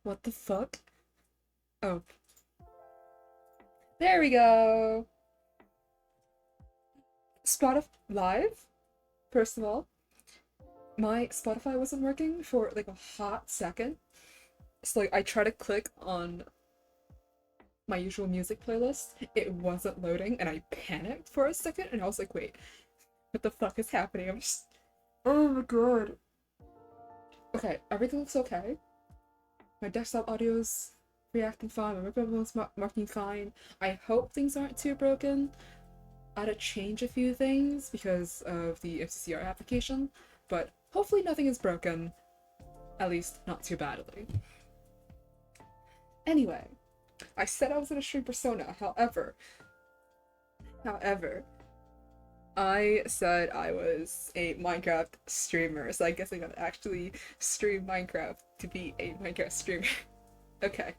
What the fuck? Oh, there we go. Spotify Live? First of all, my Spotify wasn't working for like a hot second. So like I tried to click on my usual music playlist, it wasn't loading, and I panicked for a second, and I was like, wait, what the fuck is happening? I'm just, oh my god. Okay, everything looks okay. My desktop audio's reacting fine, my microphone's marking fine. I hope things aren't too broken. I had to change a few things because of the mccr application, but hopefully nothing is broken, at least not too badly. Anyway, I said I was gonna stream Persona, however, I said I was a Minecraft streamer, so I guess I gotta actually stream Minecraft to be a Minecraft streamer. Okay,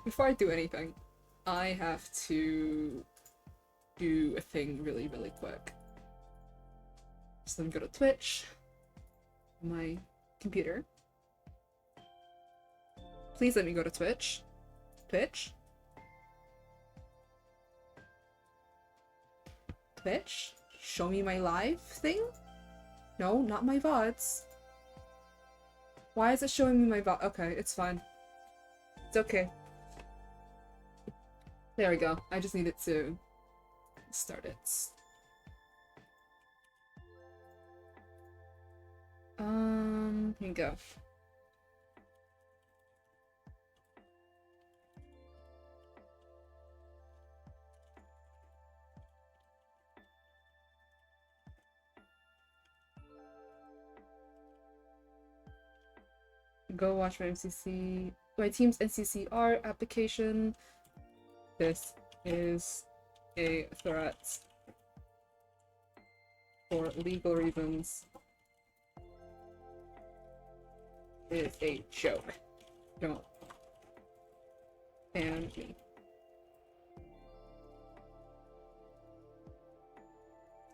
before I do anything, I have to do a thing really, really quick. So let me go to Twitch, my computer. Please let me go to Twitch. Twitch? Twitch? Show me my live thing? No, not my VODs. Why is it showing me my VOD? Okay, it's fine. It's okay. There we go. I just needed to start it. Here you go. Go watch my team's NCCR application. This is a threat for legal reasons. It is a joke. Don't ban me.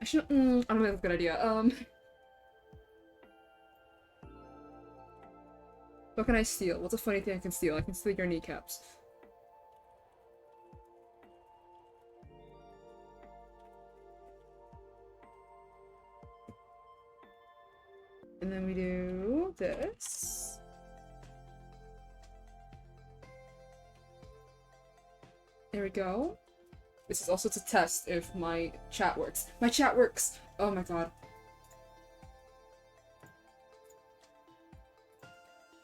I should. I don't think that's a good idea. What can I steal? What's a funny thing I can steal? I can steal your kneecaps. And then we do this. There we go. This is also to test if my chat works. My chat works! Oh my god.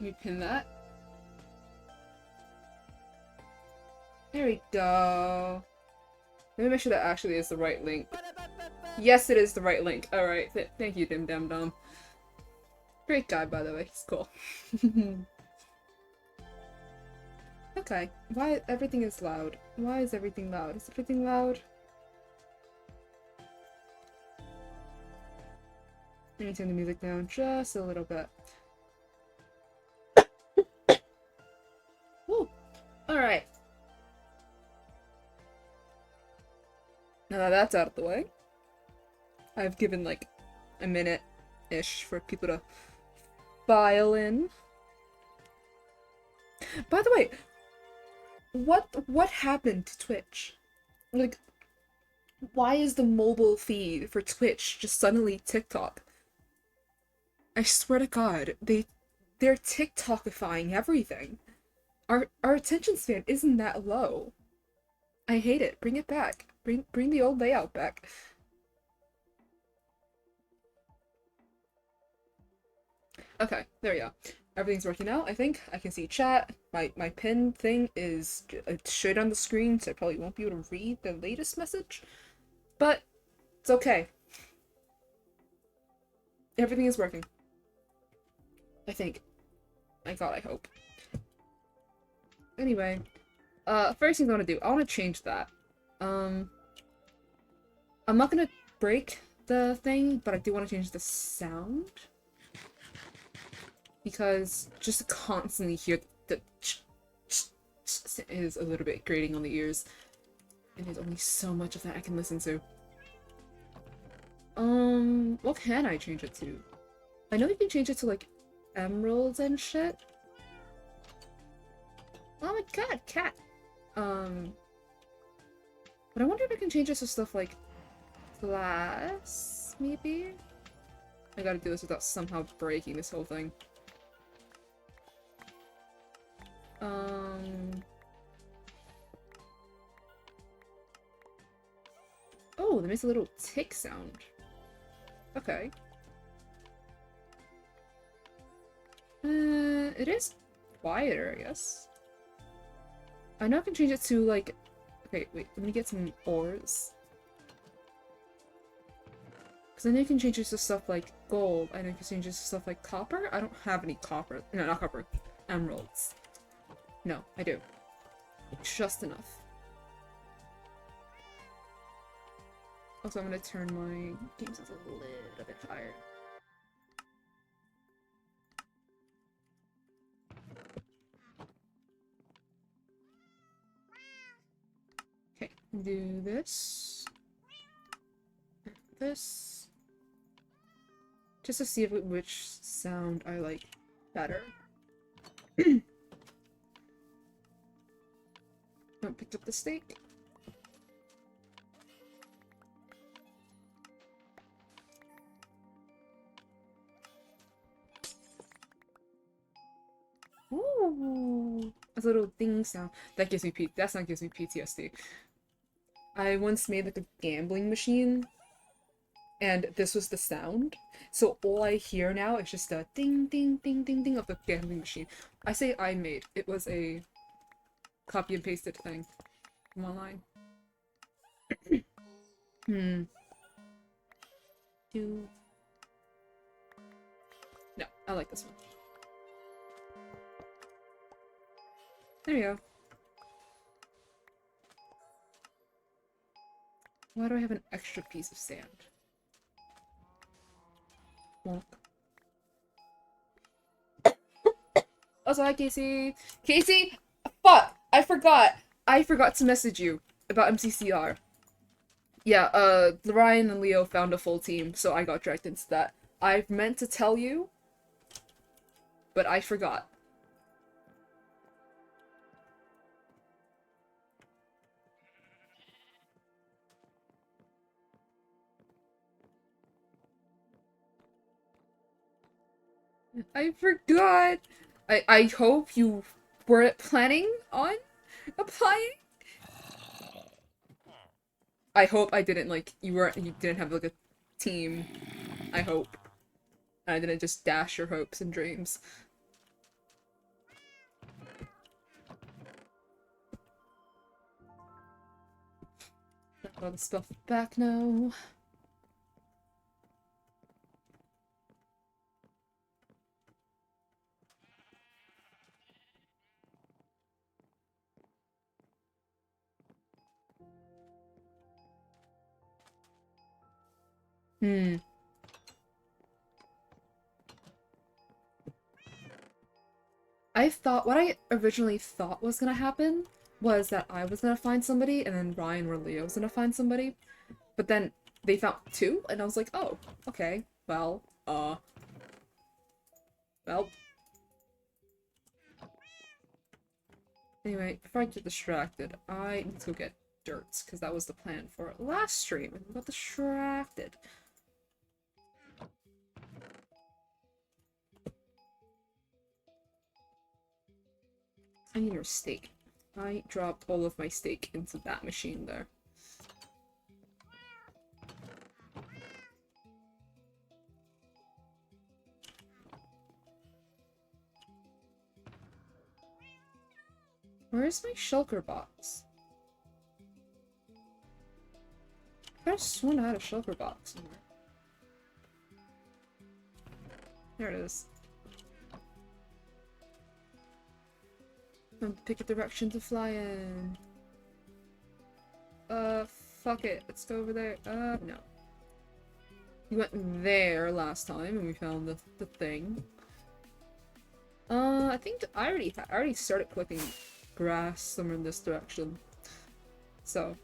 Let me pin that. There we go. Let me make sure that actually is the right link. Yes, it is the right link. Alright, thank you, Dim Dam Dum. Great guy, by the way. He's cool. Okay. Why everything is loud? Why is everything loud? Is everything loud? Let me turn the music down just a little bit. Woo! Alright. Now that that's out of the way, I've given like a minute-ish for people to file in. By the way, what happened to Twitch? Like, why is the mobile feed for Twitch just suddenly TikTok? I swear to God, they're TikTokifying everything. Our attention span isn't that low. I hate it. Bring it back. Bring the old layout back. Okay, there we go. Everything's working out, I think. I can see chat. My pin thing is straight on the screen, so I probably won't be able to read the latest message. But it's okay. Everything is working. I think. My god, I hope. Anyway, first thing I want to do, I want to change that. I'm not gonna break the thing, but I do want to change the sound. Because just to constantly hear the is a little bit grating on the ears. And there's only so much of that I can listen to. What can I change it to? I know you can change it to like emeralds and shit. Oh my god, cat! But I wonder if I can change this to stuff like glass, maybe? I gotta do this without somehow breaking this whole thing. Oh, that makes a little tick sound. Okay. It is quieter, I guess. I know I can change it to, like... Okay, wait, let me get some ores. Because I know you can change it to stuff like gold. I know you can change it to stuff like copper. I don't have any copper. No, not copper. Emeralds. No, I do. Just enough. Also, I'm gonna turn my game size a little bit higher. Okay, do this. This. Just to see which sound I like better. I picked up the steak. Ooh, a little ding sound. That gives me that sound gives me PTSD. I once made like a gambling machine, and this was the sound. So all I hear now is just a ding ding ding ding ding of the gambling machine. I say I made. It was a copy and pasted thing from online. No, I like this one. There you go. Why do I have an extra piece of sand? Wonk. Also, hi Casey! Casey! Fuck! I forgot! I forgot to message you about MCCR. Yeah, Ryan and Leo found a full team, so I got dragged into that. I meant to tell you, but I forgot. I forgot! I hope you weren't planning on applying? I hope I didn't, like, you didn't have, like, a team. I hope. And I didn't just dash your hopes and dreams. Got all the stuff back now. What I originally thought was gonna happen was that I was gonna find somebody and then Ryan or Leo was gonna find somebody. But then they found two and I was like, oh, okay, well. Anyway, before I get distracted, I need to go get dirts, because that was the plan for last stream, and I got distracted. I need more steak. I dropped all of my steak into that machine there. Where's my shulker box? I could've sworn I had a shulker box somewhere. There it is. Pick a direction to fly in. Fuck it. Let's go over there. No. We went there last time and we found the thing. I think I already started collecting grass somewhere in this direction. So.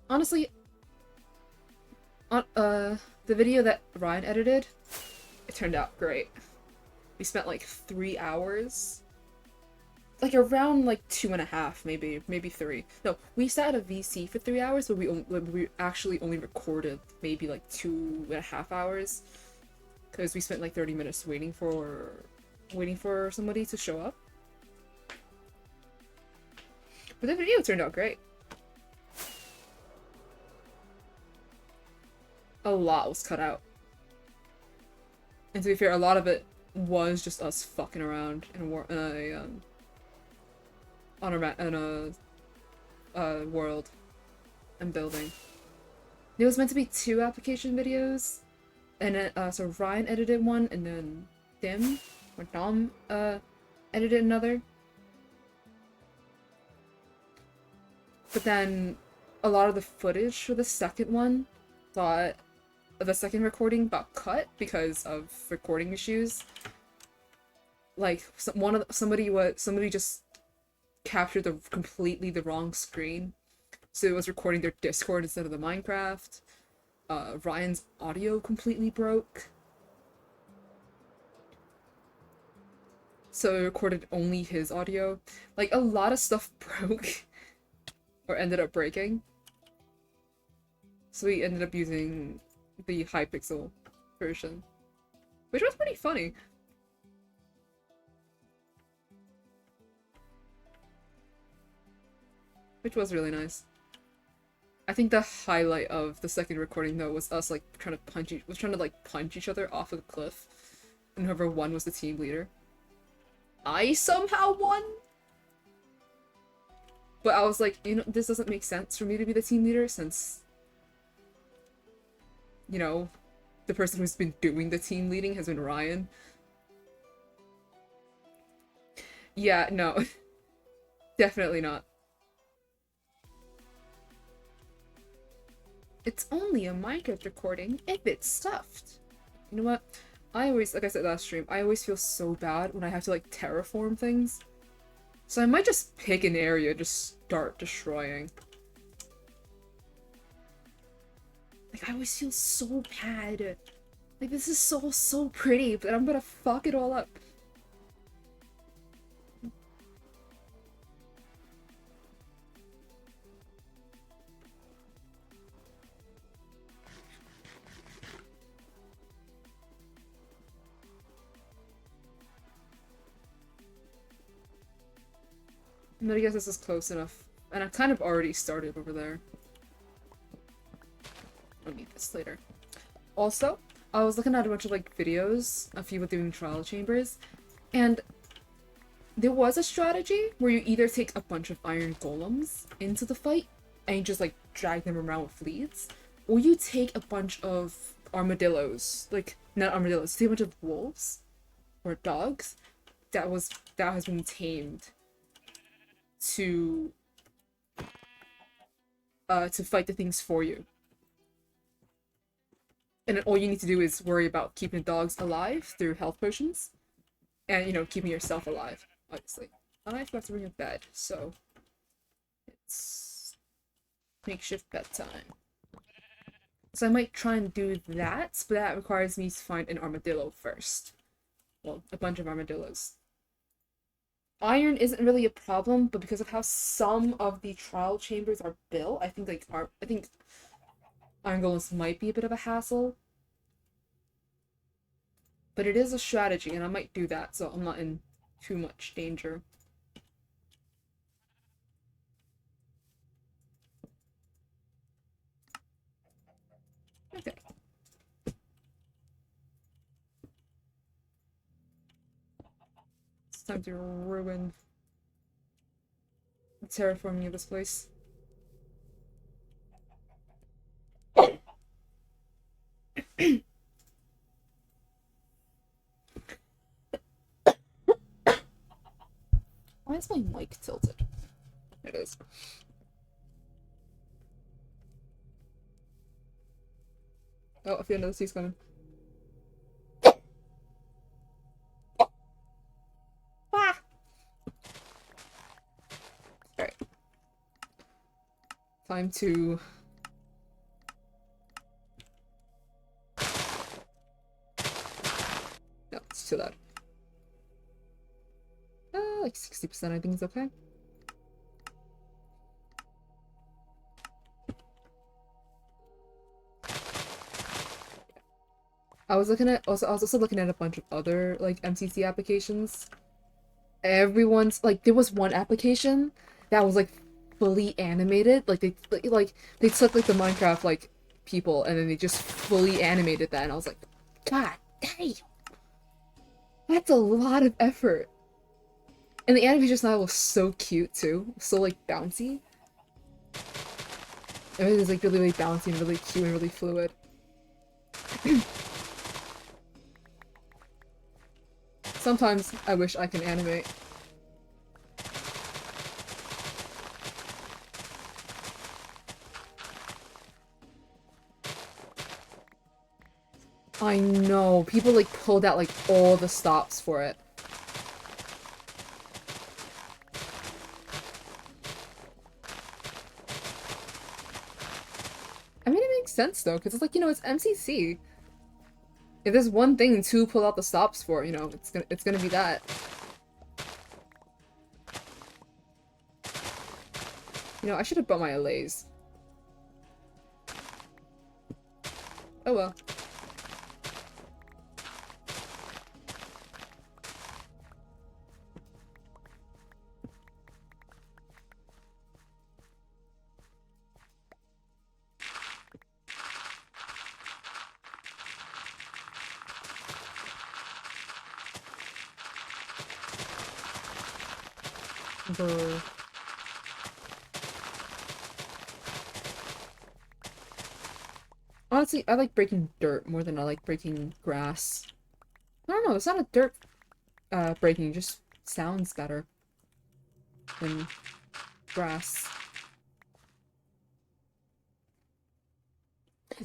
Honestly, on, the video that Ryan edited, it turned out great. We spent like 3 hours. Like around like 2.5, maybe 3. No, we sat at a VC for 3 hours, but we actually only recorded maybe like 2.5 hours. Because we spent like 30 minutes waiting for somebody to show up. But the video turned out great. A lot was cut out. And to be fair, a lot of it was just us fucking around in a world and building. There was meant to be 2 application videos, and then so Ryan edited one, and then Dom edited another. But then a lot of the footage for the second one the second recording got cut because of recording issues. Like somebody just captured completely the wrong screen, so it was recording their Discord instead of the Minecraft. Ryan's audio completely broke, so it recorded only his audio. Like a lot of stuff broke or ended up breaking, so we ended up using the Hypixel version, which was pretty funny. Which was really nice. I think the highlight of the second recording though was us like trying to punch each other off of the cliff, and whoever won was the team leader. I somehow won, but I was like, this doesn't make sense for me to be the team leader since, the person who's been doing the team leading has been Ryan. Yeah, no. Definitely not. It's only a Minecraft recording if it's stuffed. You know what? I always, like I said last stream, I always feel so bad when I have to like terraform things. So I might just pick an area to start destroying. Like I always feel so bad. Like this is so pretty, but I'm gonna fuck it all up. But I guess this is close enough. And I've kind of already started over there. I'll need this later. Also, I was looking at a bunch of like videos of people doing trial chambers, and there was a strategy where you either take a bunch of iron golems into the fight and you just like drag them around with leads, or you take a bunch of armadillos, like not armadillos, take a bunch of wolves or dogs that has been tamed to fight the things for you. And then all you need to do is worry about keeping the dogs alive through health potions, and keeping yourself alive, obviously. I forgot to bring a bed, so it's makeshift bedtime. So I might try and do that, but that requires me to find an armadillo first. Well, a bunch of armadillos. Iron isn't really a problem, but because of how some of the trial chambers are built, I think iron golems might be a bit of a hassle. But it is a strategy, and I might do that, so I'm not in too much danger. Okay. It's time to ruin the terraforming of this place. Why is my mic tilted? It is. Oh, I feel another sea's coming. Ah! Alright. Time to... No, it's too loud. then I think it's okay. I was also looking at a bunch of other like MCC applications. Everyone's like there was one application that was like fully animated. Like they took like the Minecraft like people and then they just fully animated that and I was like, God damn. That's a lot of effort. And the animation style was so cute too. So like bouncy. Everything was like really, really bouncy and really cute and really fluid. Sometimes I wish I can animate. I know. People like pulled out like all the stops for it. I mean, it makes sense though, because it's like, you know, it's MCC. If there's one thing to pull out the stops for, you know, it's gonna be that. You know, I should have brought my allays. Oh well. Brr. Honestly, I like breaking dirt more than I like breaking grass. I don't know, it's not a dirt breaking, it just sounds better than grass.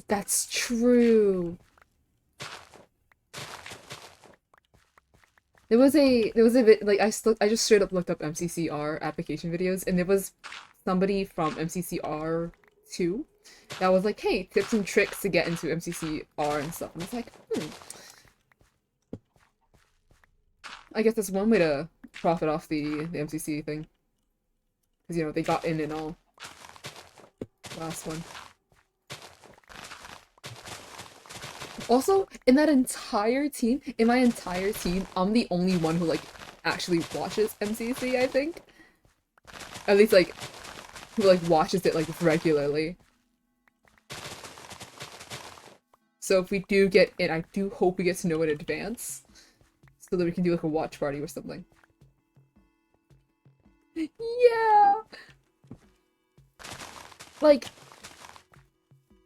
That's true. There was a bit like I just straight up looked up MCCR application videos and there was somebody from MCCR 2 that was like, hey, tips and tricks to get into MCCR and stuff. And I was like, I guess that's one way to profit off the MCC thing. Because, you know, they got in and all. Last one. Also, in that entire team, in my entire team, I'm the only one who, like, actually watches MCC, I think. At least, like, who, like, watches it, like, regularly. So if we do get in, I do hope we get to know in advance. So that we can do, like, a watch party or something. Yeah! Like,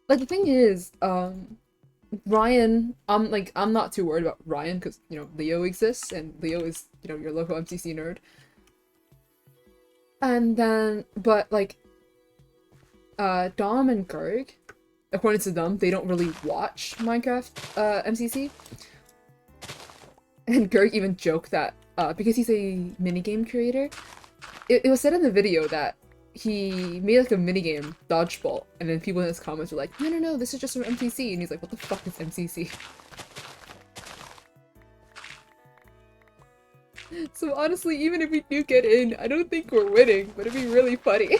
the thing is, Ryan, I'm not too worried about Ryan because, you know, Leo exists and Leo is, you know, your local MCC nerd. And then, but like, Dom and Gerg, according to them, they don't really watch Minecraft, MCC. And Gerg even joked that, because he's a minigame creator, it was said in the video that he made like a minigame, Dodgeball, and then people in his comments were like, no, this is just from MCC, and he's like, what the fuck is MCC? So honestly, even if we do get in, I don't think we're winning, but it'd be really funny.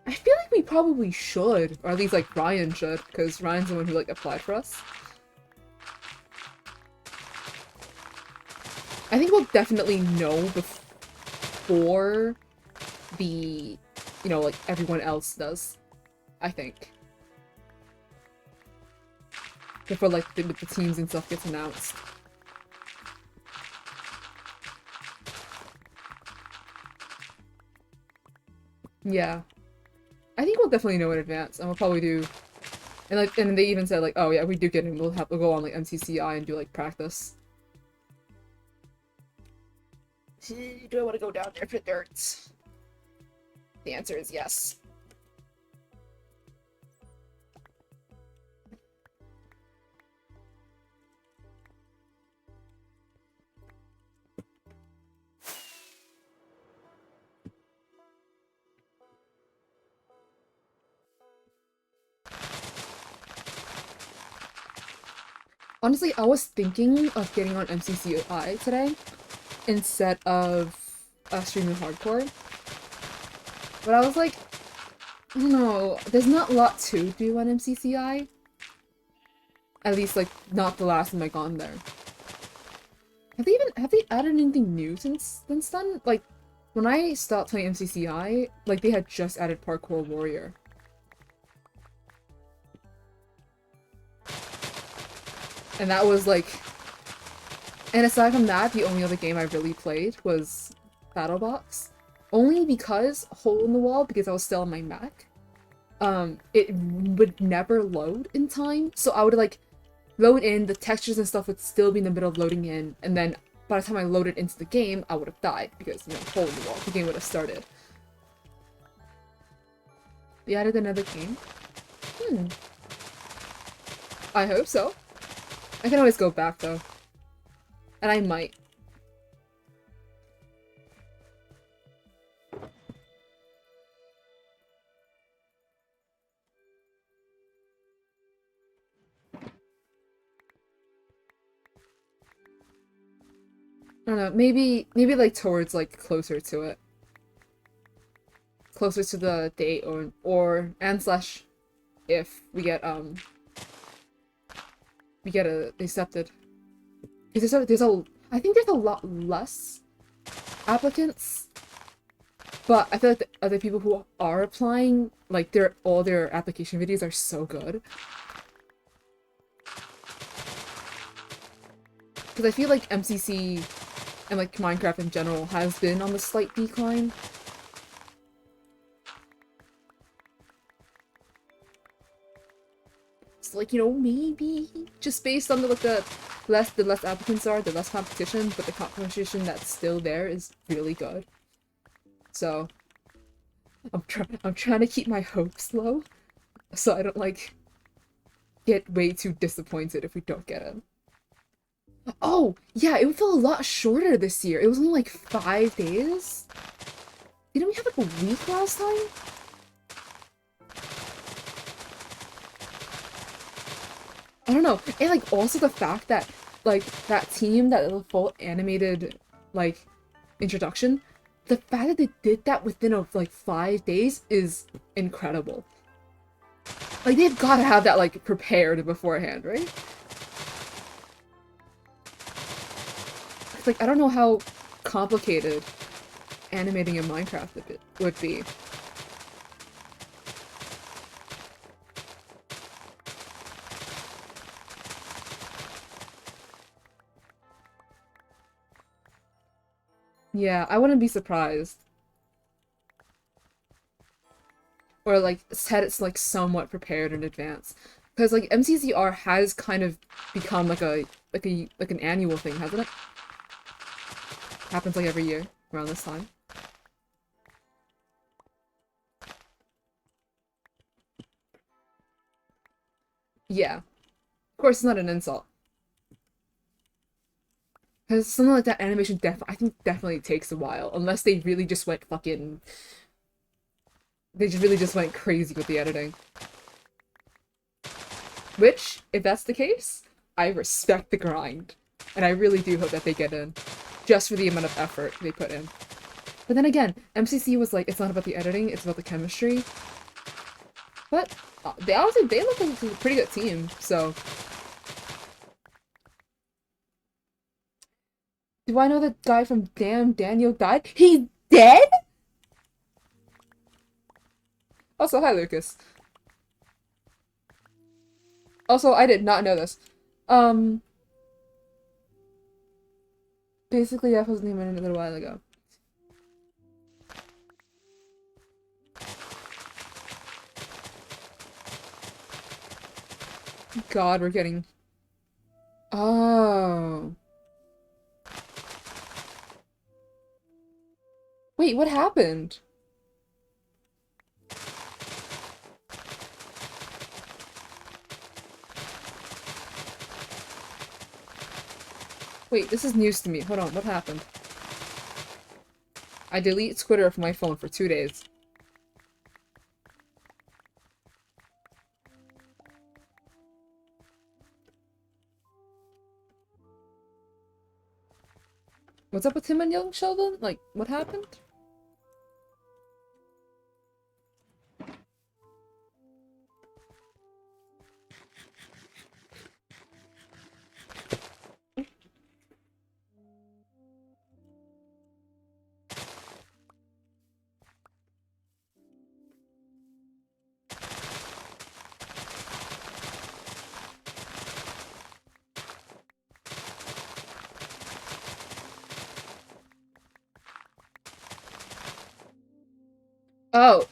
I feel like we probably should, or at least like Ryan should, because Ryan's the one who like applied for us. I think we'll definitely know before the, you know, like everyone else does. I think. Before like the teams and stuff gets announced. Yeah. I think we'll definitely know in advance, and we'll probably do. And like, and they even said like, oh yeah, we do get in, we'll go on like MCCI and do like practice. Do I want to go down there for dirt? The answer is yes. Honestly, I was thinking of getting on MCCI today, instead of streaming hardcore. But I was like, I don't know, there's not a lot to do on MCCI. At least, like, not the last time I gone there. Have they added anything new since then? Like, when I stopped playing MCCI, like, they had just added Parkour Warrior. And that was, like... And aside from that, the only other game I really played was BattleBox. Only because Hole in the Wall, because I was still on my Mac, it would never load in time. So I would, like, load in, the textures and stuff would still be in the middle of loading in, and then by the time I loaded into the game, I would have died because, you know, Hole in the Wall, the game would have started. They added another game? I hope so. I can always go back, though. And I might. I don't know, maybe like towards like closer to it. Closer to the date or and slash if we get accepted. Because I think there's a lot less applicants. But I feel like the other people who are applying, like all their application videos are so good. Because I feel like MCC and like Minecraft in general has been on the slight decline. So like, you know, maybe just based on the less applicants are, the less competition, but the competition that's still there is really good. So I'm trying to keep my hopes low so I don't like get way too disappointed if we don't get it. Oh, yeah, it felt a lot shorter this year. It was only like 5 days. Didn't we have like a week last time? I don't know. And like also the fact that like that team, that little full animated like introduction, the fact that they did that within like 5 days is incredible. Like they've gotta have that like prepared beforehand, right? It's like I don't know how complicated animating in Minecraft would be. Yeah, I wouldn't be surprised. Or like said it's like somewhat prepared in advance. Because like MCCR has kind of become like an annual thing, hasn't it? Happens like every year around this time. Yeah. Of course it's not an insult. Because something like that animation I think definitely takes a while. Unless they really just went fucking they just really just went crazy with the editing. Which, if that's the case, I respect the grind. And I really do hope that they get in. Just for the amount of effort they put in. But then again, MCC was like, it's not about the editing, it's about the chemistry. But they look like a pretty good team, so. Do I know the guy from Damn Daniel died? He's dead? Also, hi Lucas. Also, I did not know this. Um, basically, that was his name a little while ago. God, we're getting... Oh. Wait, what happened? Wait, this is news to me. Hold on, what happened? I delete Twitter from my phone for 2 days. What's up with him and young Sheldon? Like, what happened? Oh.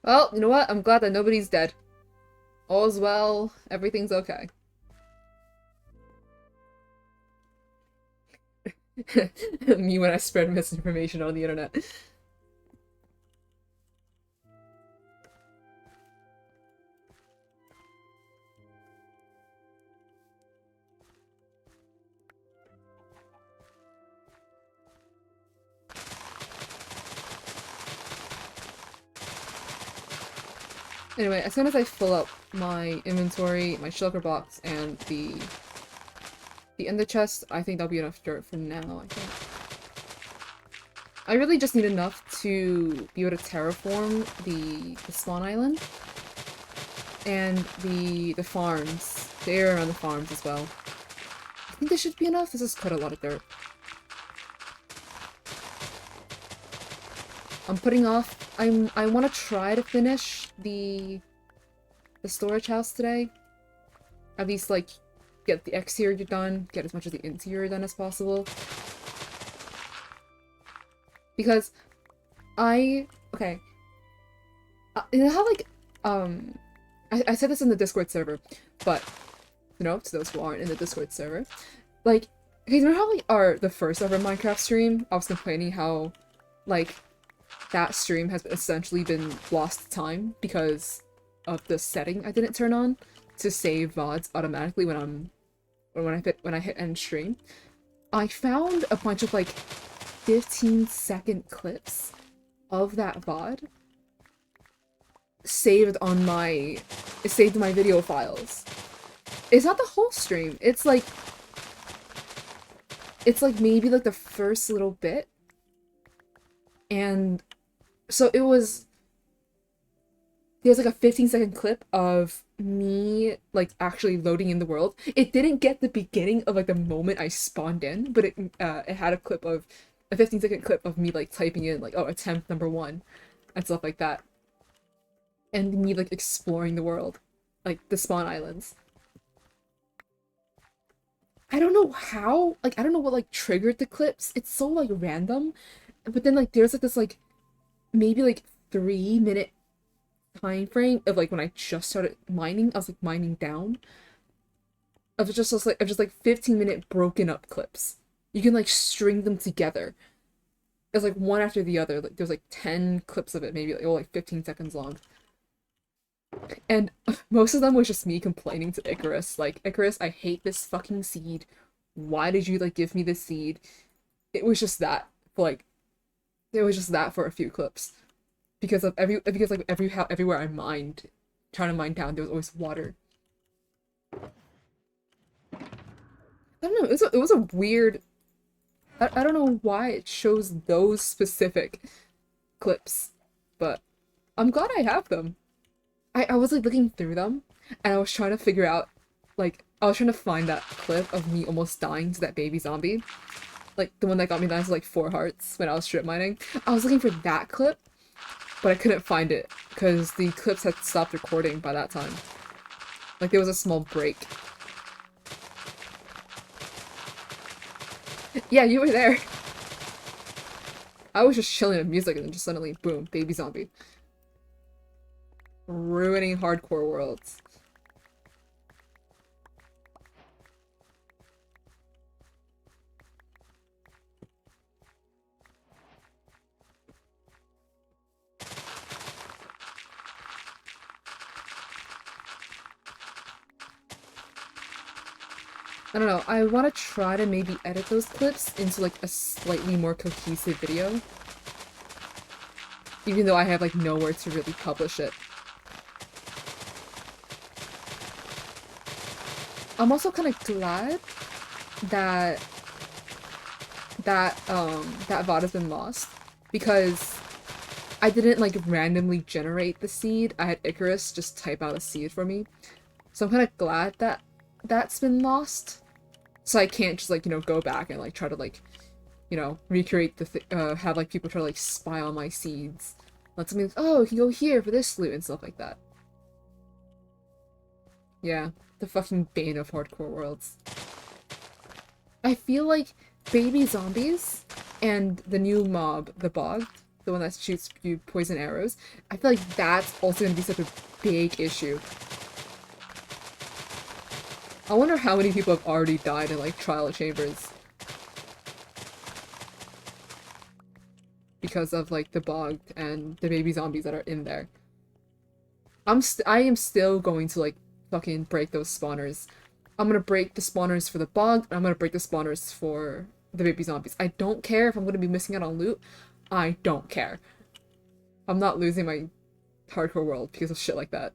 Well, you know what? I'm glad that nobody's dead. All's well, everything's okay. Me when I spread misinformation on the internet. Anyway, as soon as I fill up my inventory, my shulker box, and the ender chest, I think that'll be enough dirt for now, I think. I really just need enough to be able to terraform the spawn island and the farms, the area around the farms as well. I think this should be enough. This is quite a lot of dirt. I'm putting off. I want to try to finish the storage house today. At least like get the exterior done, get as much of the interior done as possible. Because okay. You know how like I said this in the Discord server, but you know, to those who aren't in the Discord server, like, okay, you know how like the first ever Minecraft stream, I was complaining how like that stream has essentially been lost time because of the setting I didn't turn on to save VODs automatically when I hit end stream. I found a bunch of like 15-second clips of that VOD saved in my video files. It's not the whole stream. It's like maybe like the first little bit. And so there's like a 15-second clip of me like actually loading in the world. It didn't get the beginning of like the moment I spawned in, but it had a 15-second clip of me like typing in like, oh, attempt number 1 and stuff like that. And me like exploring the world, like the spawn islands. I don't know how, like I don't know what like triggered the clips. It's so like random. But then like there's like this like maybe like 3-minute time frame of like when I just started mining. I was like mining down. Of just 15-minute broken up clips. You can like string them together. It's like one after the other. Like there's like 10 clips of it, maybe like 15 seconds long. And most of them was just me complaining to Icarus. Like, Icarus, I hate this fucking seed. Why did you like give me this seed? It was just that. Like, it was just that for a few clips. Because like everywhere I mined, trying to mine down, there was always water. I don't know, it was a weird. I don't know why it shows those specific clips, but I'm glad I have them. I was like looking through them and I was trying to figure out, like, I was trying to find that clip of me almost dying to that baby zombie. Like the one that got me down to like 4 hearts when I was strip mining. I was looking for that clip, but I couldn't find it because the clips had stopped recording by that time. Like there was a small break. Yeah, you were there. I was just chilling with music and then just suddenly, boom, baby zombie. Ruining hardcore worlds. I don't know, I want to try to maybe edit those clips into like a slightly more cohesive video. Even though I have like nowhere to really publish it. I'm also kind of glad that that VOD has been lost because I didn't like randomly generate the seed. I had Icarus just type out a seed for me. So I'm kind of glad that that's been lost. So I can't just like, go back and like try to like, recreate have like people try to like spy on my seeds. Let something like, oh, you can go here for this loot and stuff like that. Yeah, the fucking bane of hardcore worlds. I feel like baby zombies and the new mob, the bog, the one that shoots you poison arrows, I feel like that's also gonna be such a big issue. I wonder how many people have already died in like trial chambers because of like the bog and the baby zombies that are in there. I am still going to like fucking break those spawners. I'm gonna break the spawners for the bog, and I'm gonna break the spawners for the baby zombies. I don't care if I'm gonna be missing out on loot. I don't care. I'm not losing my hardcore world because of shit like that.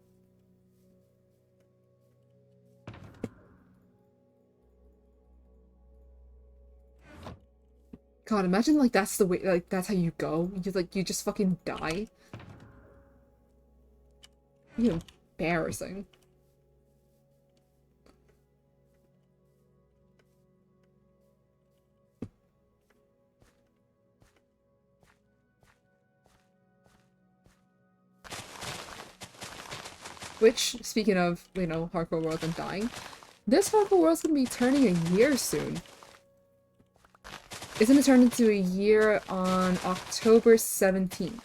God, imagine like that's the way, like that's how you go. You just fucking die. You embarrassing. Which, speaking of, hardcore world and dying, this hardcore world's gonna be turning a year soon. It's gonna turn into a year on October 17th.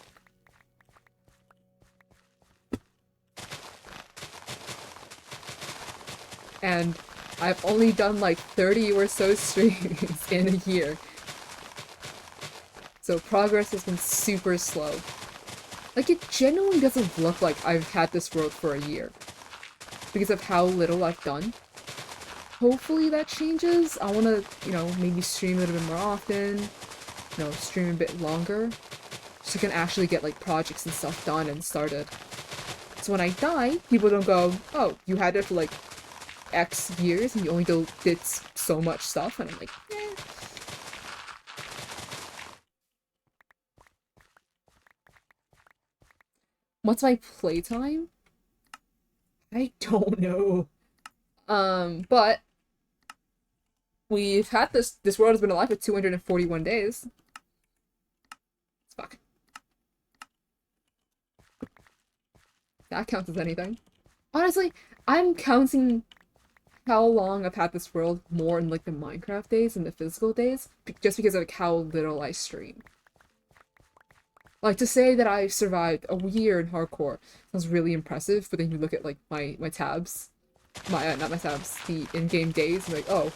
And I've only done like 30 or so streams in a year. So progress has been super slow. Like, it genuinely doesn't look like I've had this world for a year. Because of how little I've done. Hopefully that changes. I want to, maybe stream a little bit more often. Stream a bit longer. So I can actually get, like, projects and stuff done and started. So when I die, people don't go, oh, you had it for, like, X years and you only did so much stuff. And I'm like, eh. What's my playtime? I don't know. But we've had this world has been alive for 241 days. Fuck. That counts as anything. Honestly, I'm counting how long I've had this world more in like the Minecraft days and the physical days, just because of like how little I stream. Like, to say that I survived a year in hardcore sounds really impressive, but then you look at like my tabs, not my tabs, the in-game days, and like, oh,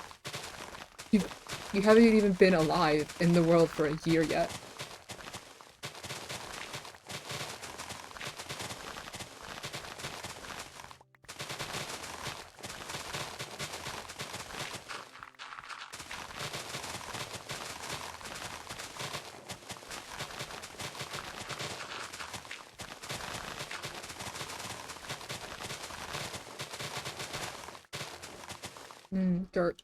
you haven't even been alive in the world for a year yet. Dirt.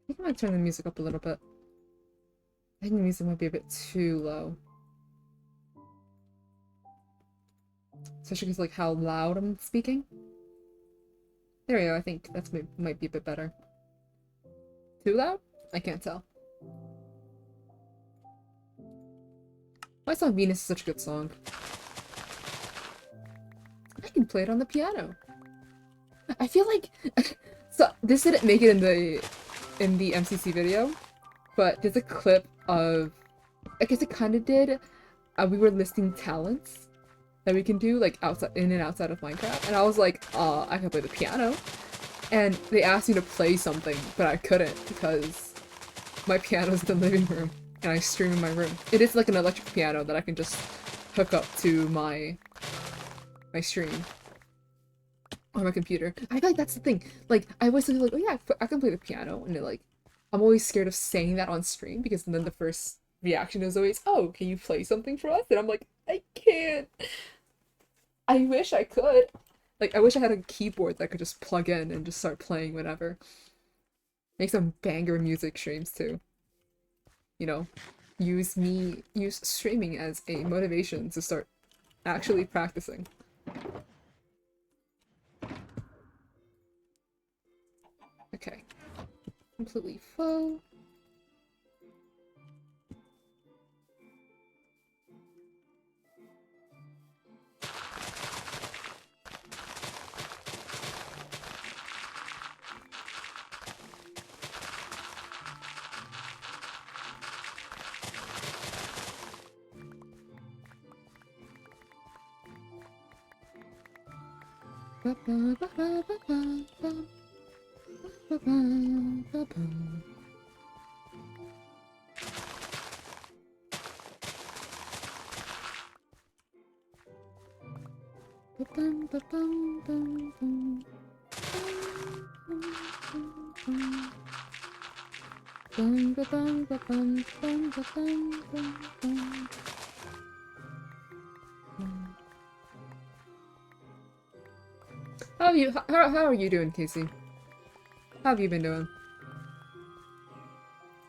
I think I might turn the music up a little bit. I think the music might be a bit too low. Especially because like how loud I'm speaking. There we go, I think that's might be a bit better. Too loud? I can't tell. My song Venus is such a good song. I can play it on the piano. I feel like so this didn't make it in the MCC video, but there's a clip of, I guess it kind of did. We were listing talents that we can do like outside, in and outside of Minecraft, and I was like, I can play the piano, and they asked me to play something, but I couldn't because my piano's in the living room and I stream in my room. It is like an electric piano that I can just hook up to my stream on my computer. I feel like that's the thing. Like, I always think like, oh yeah, I can play the piano, and like, I'm always scared of saying that on stream because then the first reaction is always, "Oh, can you play something for us?" And I'm like, "I can't. I wish I could. Like, I wish I had a keyboard that I could just plug in and just start playing whenever. Make some banger music streams too. You know, use streaming as a motivation to start actually practicing." Okay, completely full. How are you doing, Casey? How have you been doing?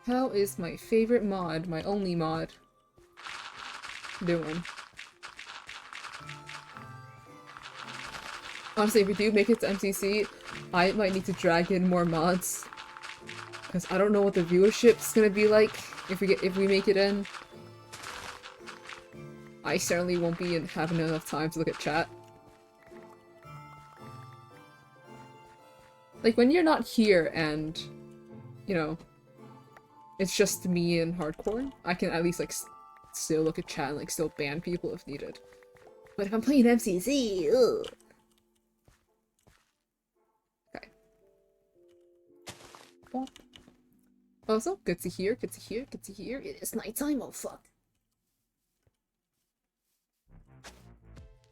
How is my favorite mod, my only mod, doing? Honestly, if we do make it to MCC, I might need to drag in more mods. Because I don't know what the viewership's gonna be like if we make it in. I certainly won't be having enough time to look at chat. Like, when you're not here and, you know, it's just me and hardcore, I can at least, like, still look at chat and, like, still ban people if needed. But if I'm playing MCC, ugh. Okay. Also, good to hear, good to hear, good to hear. It is nighttime, oh fuck.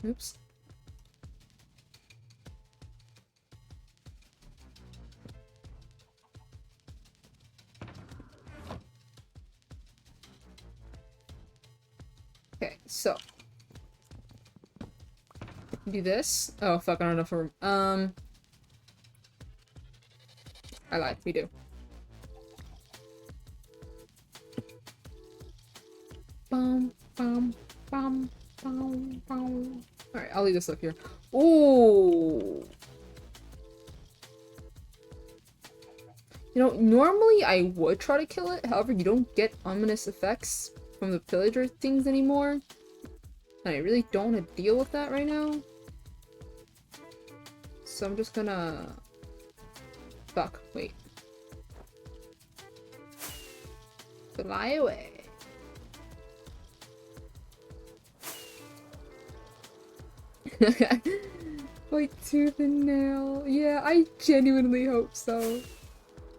Oops. Okay, so. Do this. Oh fuck, I don't know if we're, I lied, we do. Bum, bum, bum, bum, bum. Alright, I'll leave this up here. Ooh! You know, normally I would try to kill it, however, you don't get ominous effects from the pillager things anymore. And I really don't want to deal with that right now. So I'm just gonna... Fuck, wait. Fly away. Like tooth and nail. Yeah, I genuinely hope so.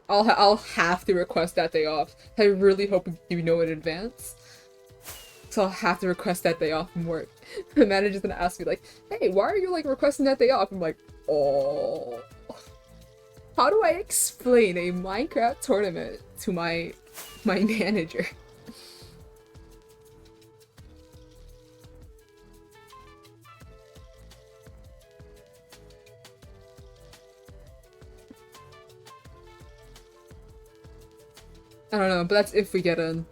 I'll have to request that day off. I really hope you know in advance. So I'll have to request that day off from work. The manager's gonna ask me like, "Hey, why are you like requesting that day off?" I'm like, "Oh, how do I explain a Minecraft tournament to my manager?" I don't know, but that's if we get in.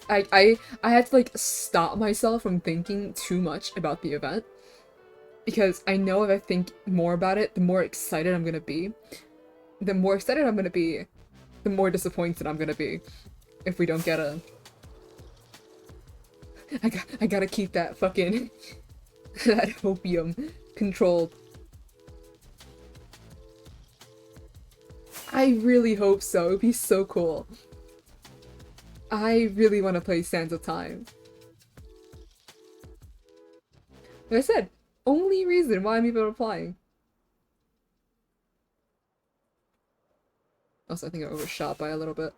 I had to like stop myself from thinking too much about the event. Because I know if I think more about it, the more excited I'm gonna be. The more excited I'm gonna be, the more disappointed I'm gonna be if we don't get in. I gotta keep that fucking that opium controlled. I really hope so. It'd be so cool. I really want to play Sands of Time. Like I said, only reason why I'm even applying. Also, I think I overshot by a little bit.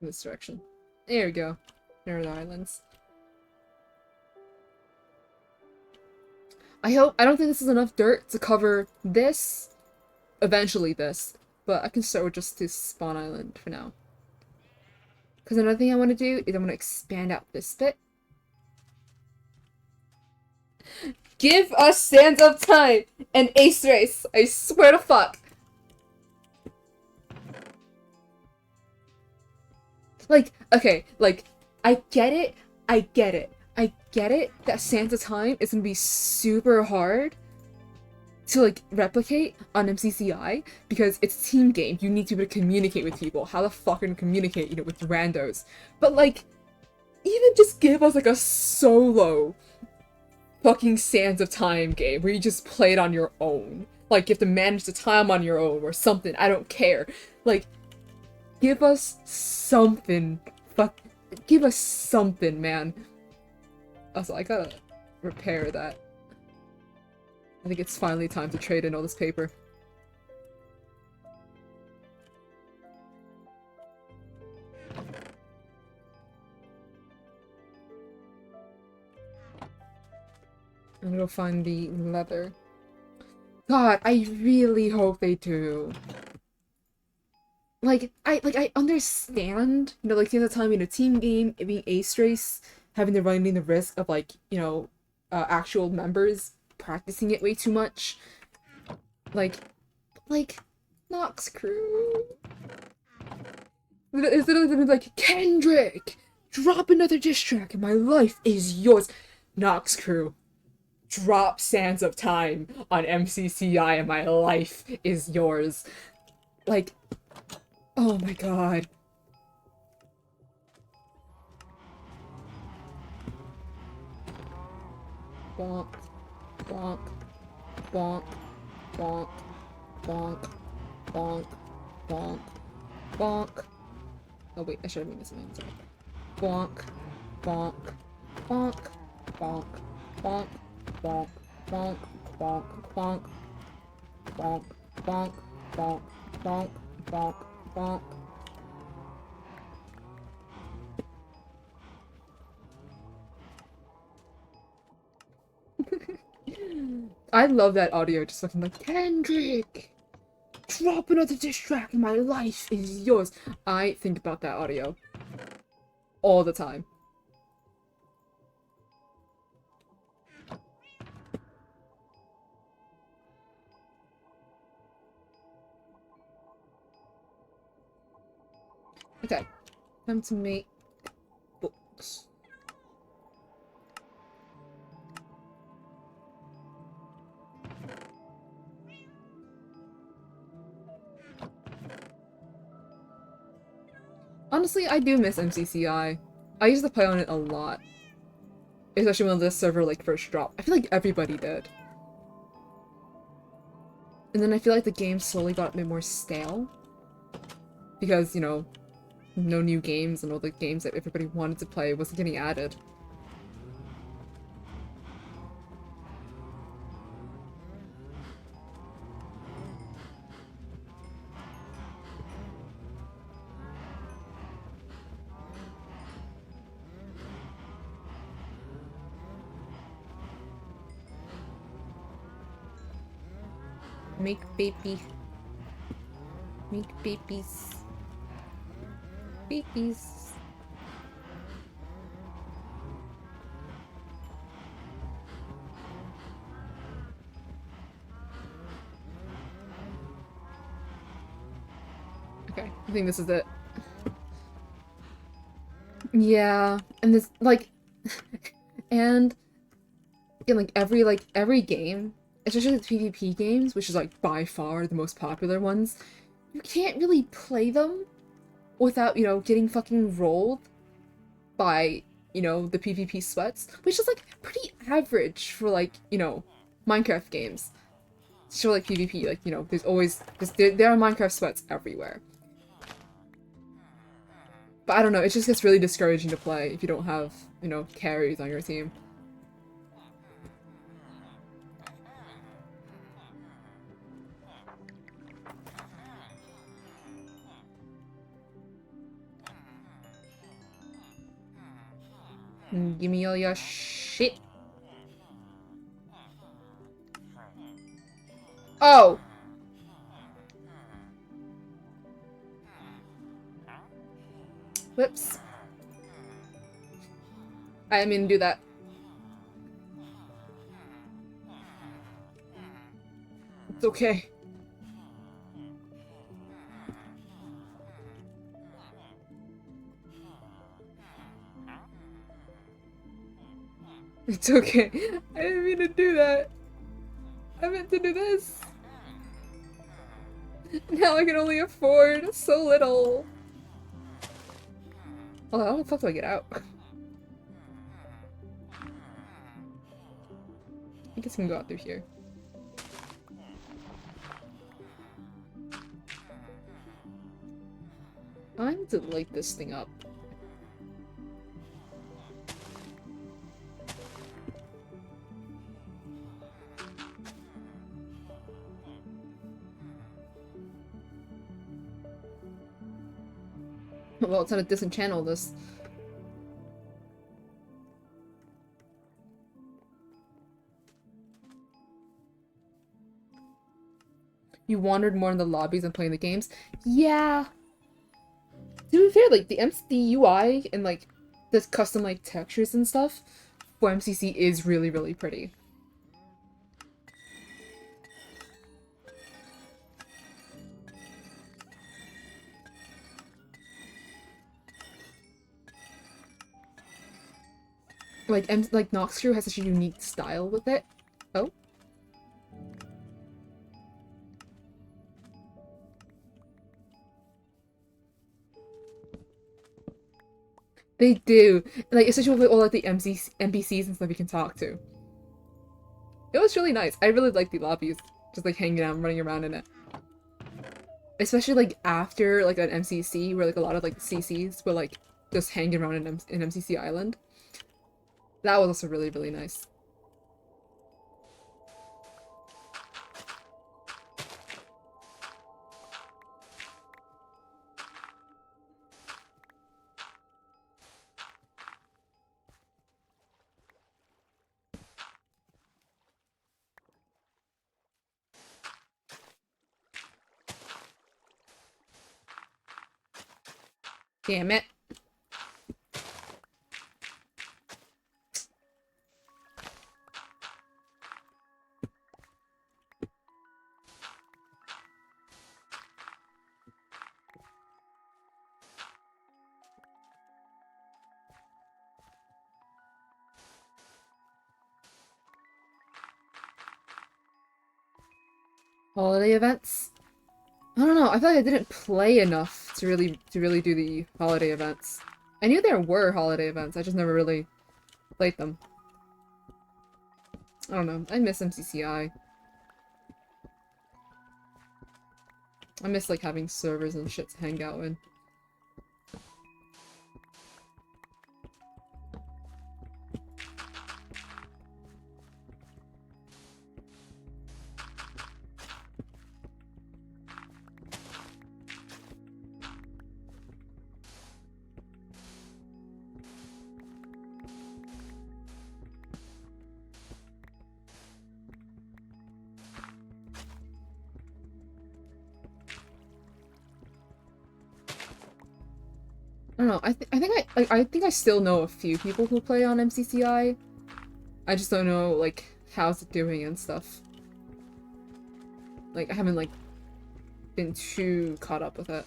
In this direction. There we go. There are the islands. I don't think this is enough dirt to cover this, eventually this, but I can start with just this spawn island for now. Because another thing I want to do is I want to expand out this bit. Give us Sands of Time and Ace Race, I swear to fuck. Like, okay, like, I get it, I get it. I get it that Sands of Time is gonna be super hard to, like, replicate on MCCI because it's a team game. You need to be able to communicate with people. How the fuck can you communicate, you know, with randos? But, like, even just give us, like, a solo fucking Sands of Time game where you just play it on your own. Like, you have to manage the time on your own or something. I don't care. Like, give us something. Give us something, man. Also, I gotta repair that. I think it's finally time to trade in all this paper. I'm gonna go find the leather. God, I really hope they do. Like, I understand, you know, like, the other time in a team game, it being Ace Race, having to running the risk of, like, you know, actual members practicing it way too much. Like, Nox Crew. It's literally like, Kendrick! Drop another diss track and my life is yours. Nox Crew. Drop Sands of Time on MCCI and my life is yours. Like, oh my god. Bonk, bonk, bonk, bonk, bonk, bonk, bonk, bonk. Oh wait, I should have made this one. Sorry. Bonk, bonk, bonk, bonk, bonk, bonk, bonk, bonk, bonk, bonk, bonk, bonk, bonk, bonk, bonk. I love that audio, just fucking like, Kendrick! Drop another diss track and my life is yours. I think about that audio all the time. Okay, time to make books. Honestly, I do miss MCCI. I used to play on it a lot. Especially when this server, like, first dropped. I feel like everybody did. And then I feel like the game slowly got a bit more stale. Because, you know, no new games and all the games that everybody wanted to play wasn't getting added. Make baby. Make babies. Babies. Okay, I think this is it. Yeah, and this, like, and in, like, every game, especially the PvP games, which is, like, by far the most popular ones, you can't really play them without, you know, getting fucking rolled by, you know, the PvP sweats, which is, like, pretty average for, like, you know, Minecraft games. So, like, PvP, like, you know, there's always, there are Minecraft sweats everywhere. But I don't know, it just gets really discouraging to play if you don't have, you know, carries on your team. Give me all your shit. Oh! Whoops. I didn't mean to do that. It's okay. It's okay. I didn't mean to do that. I meant to do this. Now I can only afford so little. Oh, how the fuck do I get out? I guess I can go out through here. I need to light this thing up. Well, it's how to disenchannel this. You wandered more in the lobbies and playing the games? Yeah. To be fair, like, the UI and, like, this custom, like, textures and stuff for MCC is really, really pretty. Like Noxcrew has such a unique style with it. Oh? They do. Like, especially with all, like, the NPCs and stuff you can talk to. It was really nice. I really liked the lobbies. Just, like, hanging out and running around in it. Especially, like, after, like, an MCC, where, like, a lot of, like, CCs were, like, just hanging around in MCC Island. That was also really, really nice. Damn it. Holiday events? I don't know, I feel like I didn't play enough to really do the holiday events. I knew there were holiday events, I just never really played them. I don't know, I miss MCCI. I miss, like, having servers and shit to hang out in. I don't know, I think I still know a few people who play on MCCI. I just don't know, like, how's it doing and stuff. Like, I haven't, like, been too caught up with it.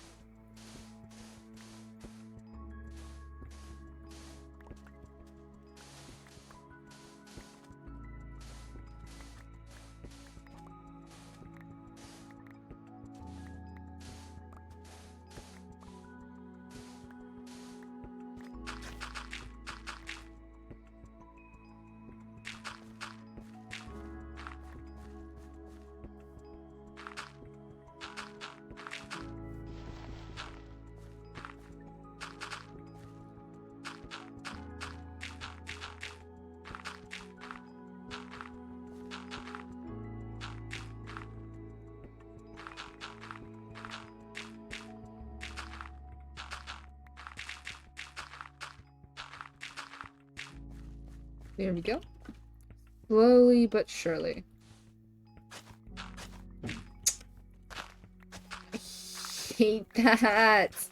There we go. Slowly but surely. hate that.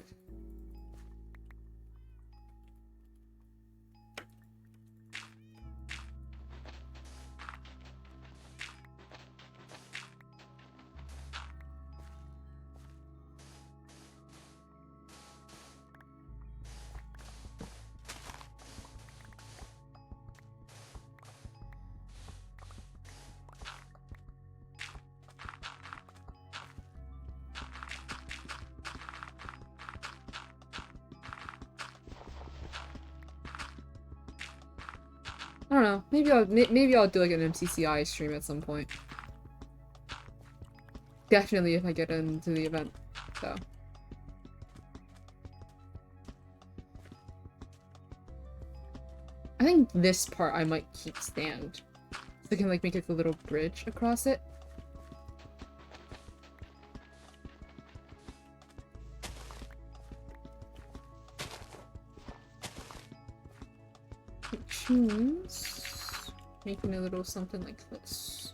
I don't know. Maybe I'll do like an MCCI stream at some point. Definitely if I get into the event, so. I think this part I might keep stand. So I can like make like a little bridge across it. Which means making a little something like this.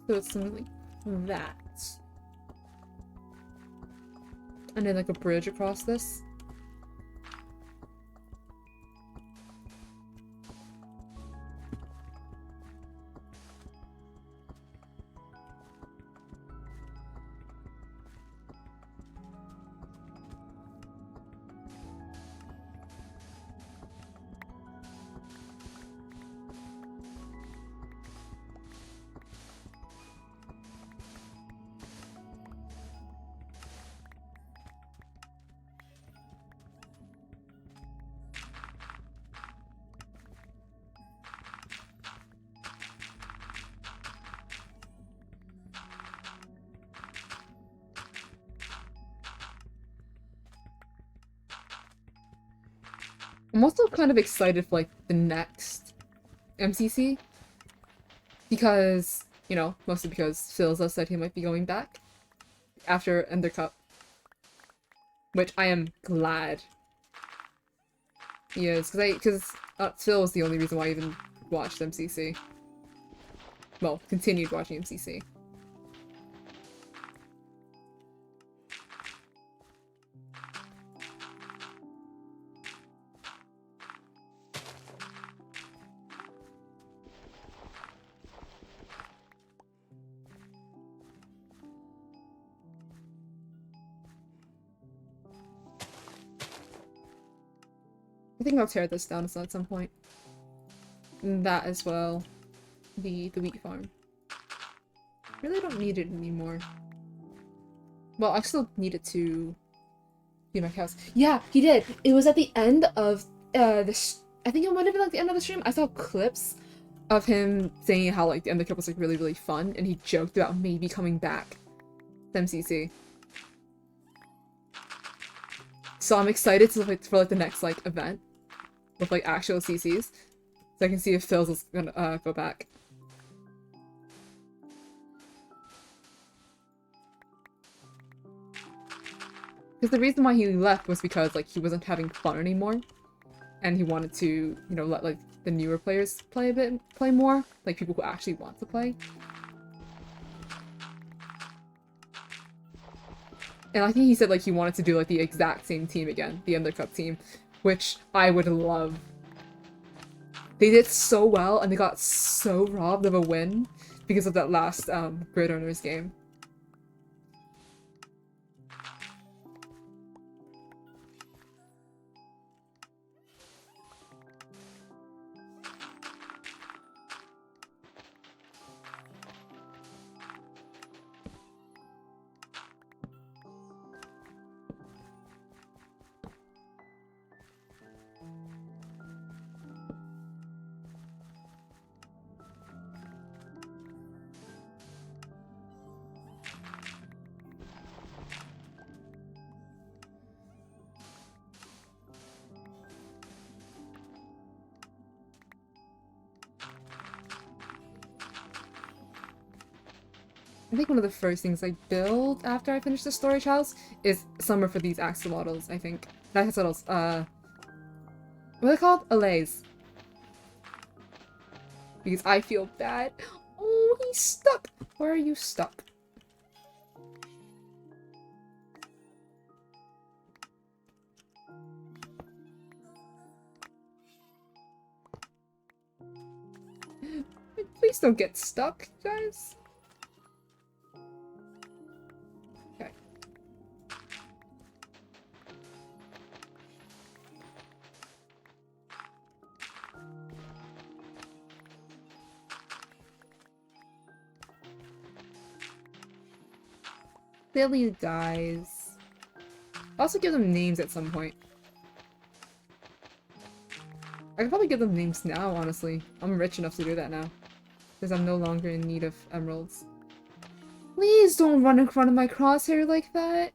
So it's something like that. And then like a bridge across this. I'm also kind of excited for like the next MCC because, you know, mostly because Philza said he might be going back after Ender Cup, which I am glad he is because Phil was the only reason why I even watched MCC. Well, continued watching MCC. I think I'll tear this down at some point. And that as well. The wheat farm. Really don't need it anymore. Well, I still need it to feed my cows. Yeah, he did! It was at the end of this. I think it might have been like the end of the stream. I saw clips of him saying how like the end of the cup was like really, really fun, and he joked about maybe coming back to MCC. So I'm excited to like for like the next like event with like actual CCs, so I can see if Phil's is gonna go back. Because the reason why he left was because like he wasn't having fun anymore, and he wanted to, you know, let like the newer players play more, like people who actually want to play. And I think he said like he wanted to do like the exact same team again, the Ender Cup team, which I would love. They did so well and they got so robbed of a win because of that last Grid Owners game. I think one of the first things I build after I finish the storage house is somewhere for these axolotls, I think. Not axolotls, What are they called? Allays. Because I feel bad. Oh, he's stuck! Where are you stuck? Please don't get stuck, guys. Okay. Silly guys. I'll also give them names at some point. I could probably give them names now, honestly. I'm rich enough to do that now. Because I'm no longer in need of emeralds. Please don't run in front of my crosshair like that!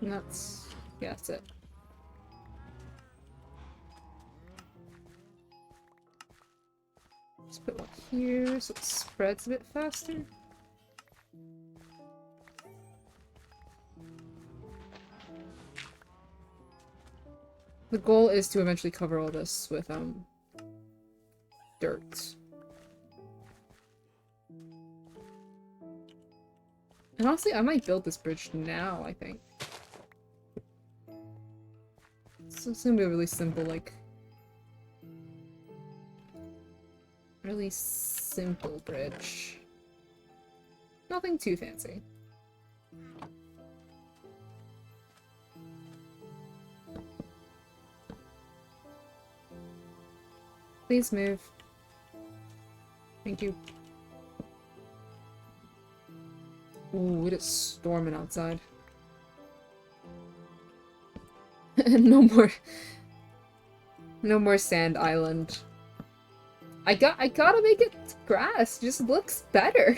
And that's... yeah, that's it. Let's put one here so it spreads a bit faster. The goal is to eventually cover all this with, dirt. And honestly, I might build this bridge now, I think. So it's gonna be a really simple, like... really simple bridge. Nothing too fancy. Please move. Thank you. Ooh, it is storming outside. No more... no more sand island. I gotta make it grass. It just looks better.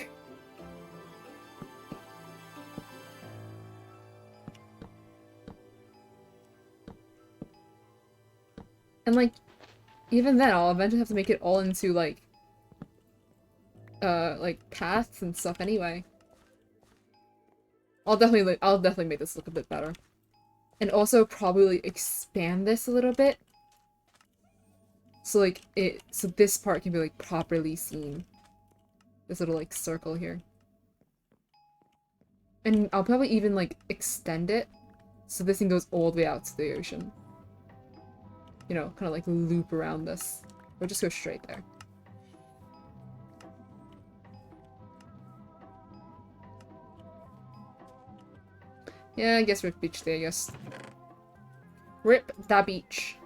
And like, even then, I'll eventually have to make it all into like paths and stuff anyway. I'll definitely make this look a bit better. And also probably expand this a little bit. So like so this part can be like properly seen. This little like circle here. And I'll probably even like extend it so this thing goes all the way out to the ocean. You know, kind of like loop around this. Or just go straight there. Yeah, I guess Rip Beach there, yes. Rip da beach.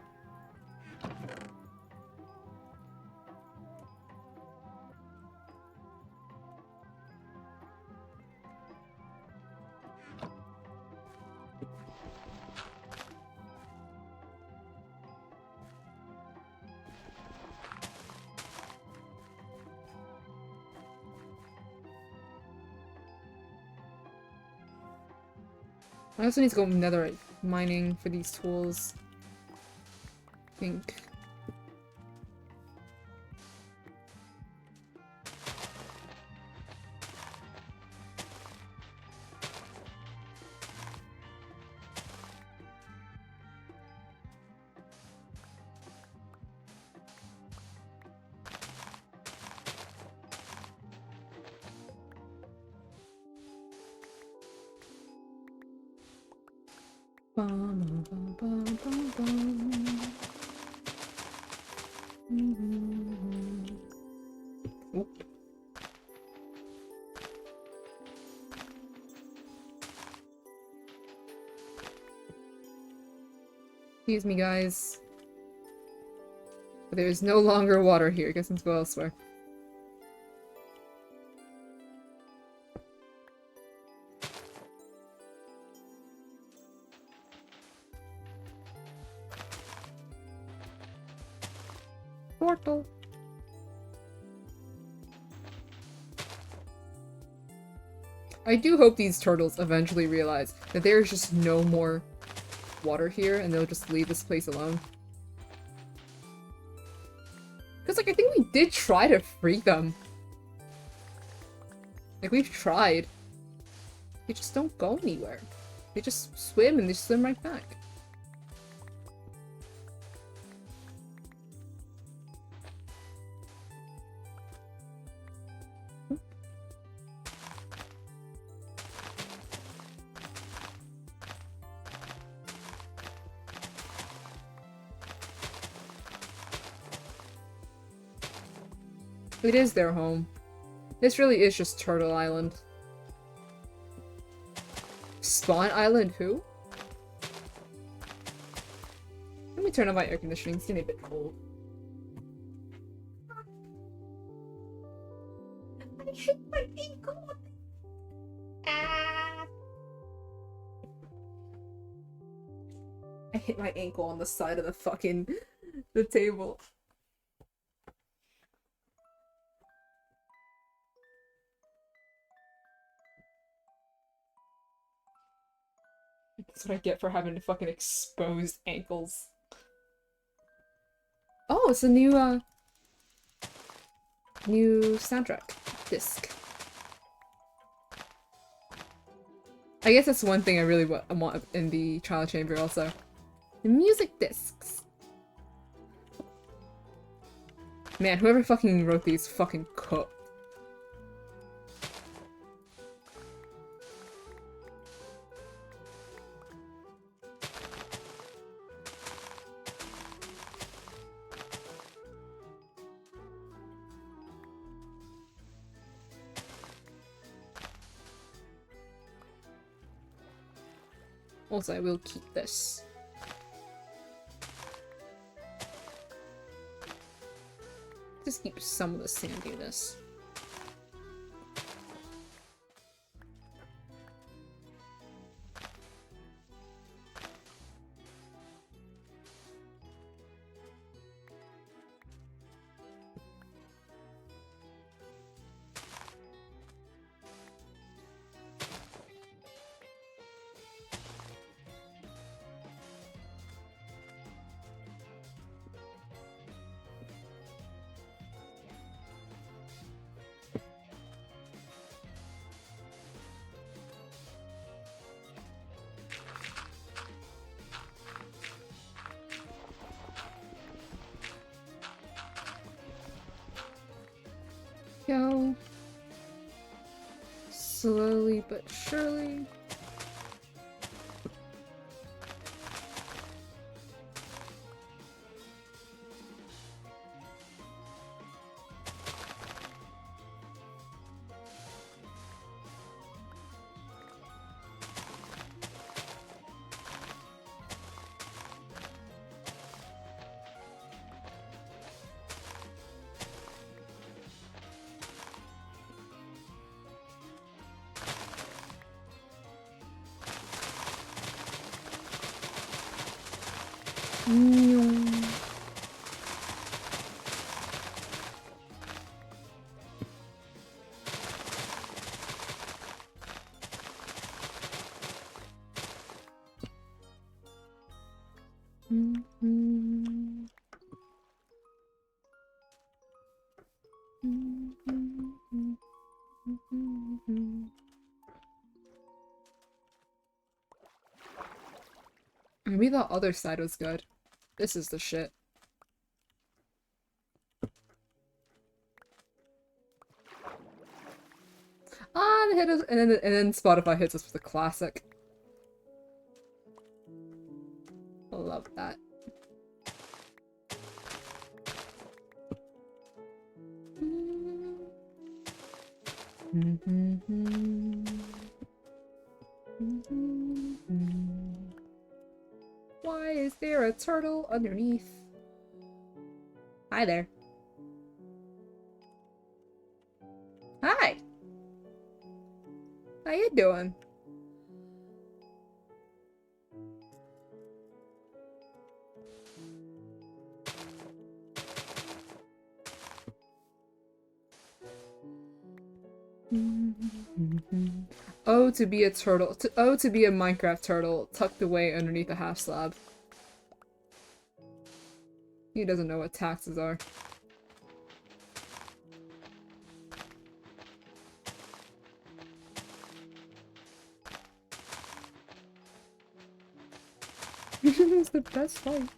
I also need to go netherite mining for these tools. I think. Bum, bum, bum, bum, bum. Oop. Excuse me, guys. But there is no longer water here. Guess let's go elsewhere. Portal. I do hope these turtles eventually realize that there's just no more water here and they'll just leave this place alone. Because, like, I think we did try to free them. Like, we've tried. They just don't go anywhere. They just swim and they swim right back. It is their home. This really is just Turtle Island. Spawn Island who? Let me turn on my air conditioning, it's getting a bit cold. I hit my ankle! Ah! I hit my ankle on the side of the table. That's what I get for having to fucking exposed ankles. Oh, it's a new soundtrack disc. I guess that's one thing I really want in the trial chamber also. The music discs. Man, whoever fucking wrote these fucking cooked. Also, I will keep this. Just keep some of the sandiness. Go. Slowly but surely. Maybe the other side was good. This is the shit. Ah, they hit us, and then Spotify hits us with a classic. I love that. Why is there a turtle underneath? Hi there. Hi. How you doing? Oh, to be a turtle. Oh, to be a Minecraft turtle tucked away underneath a half slab. He doesn't know what taxes are. It's the best fight.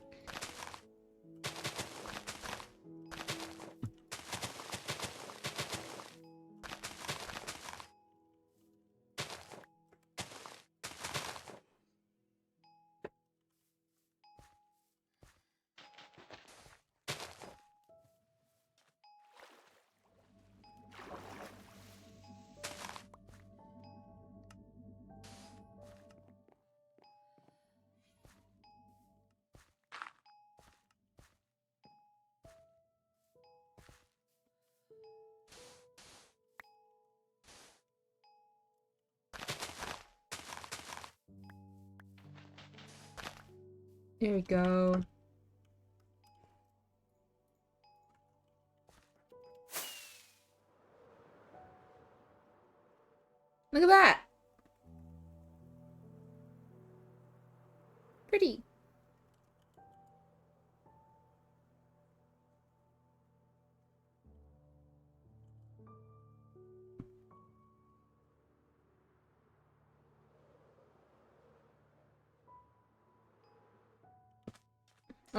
There we go. Look at that! Pretty.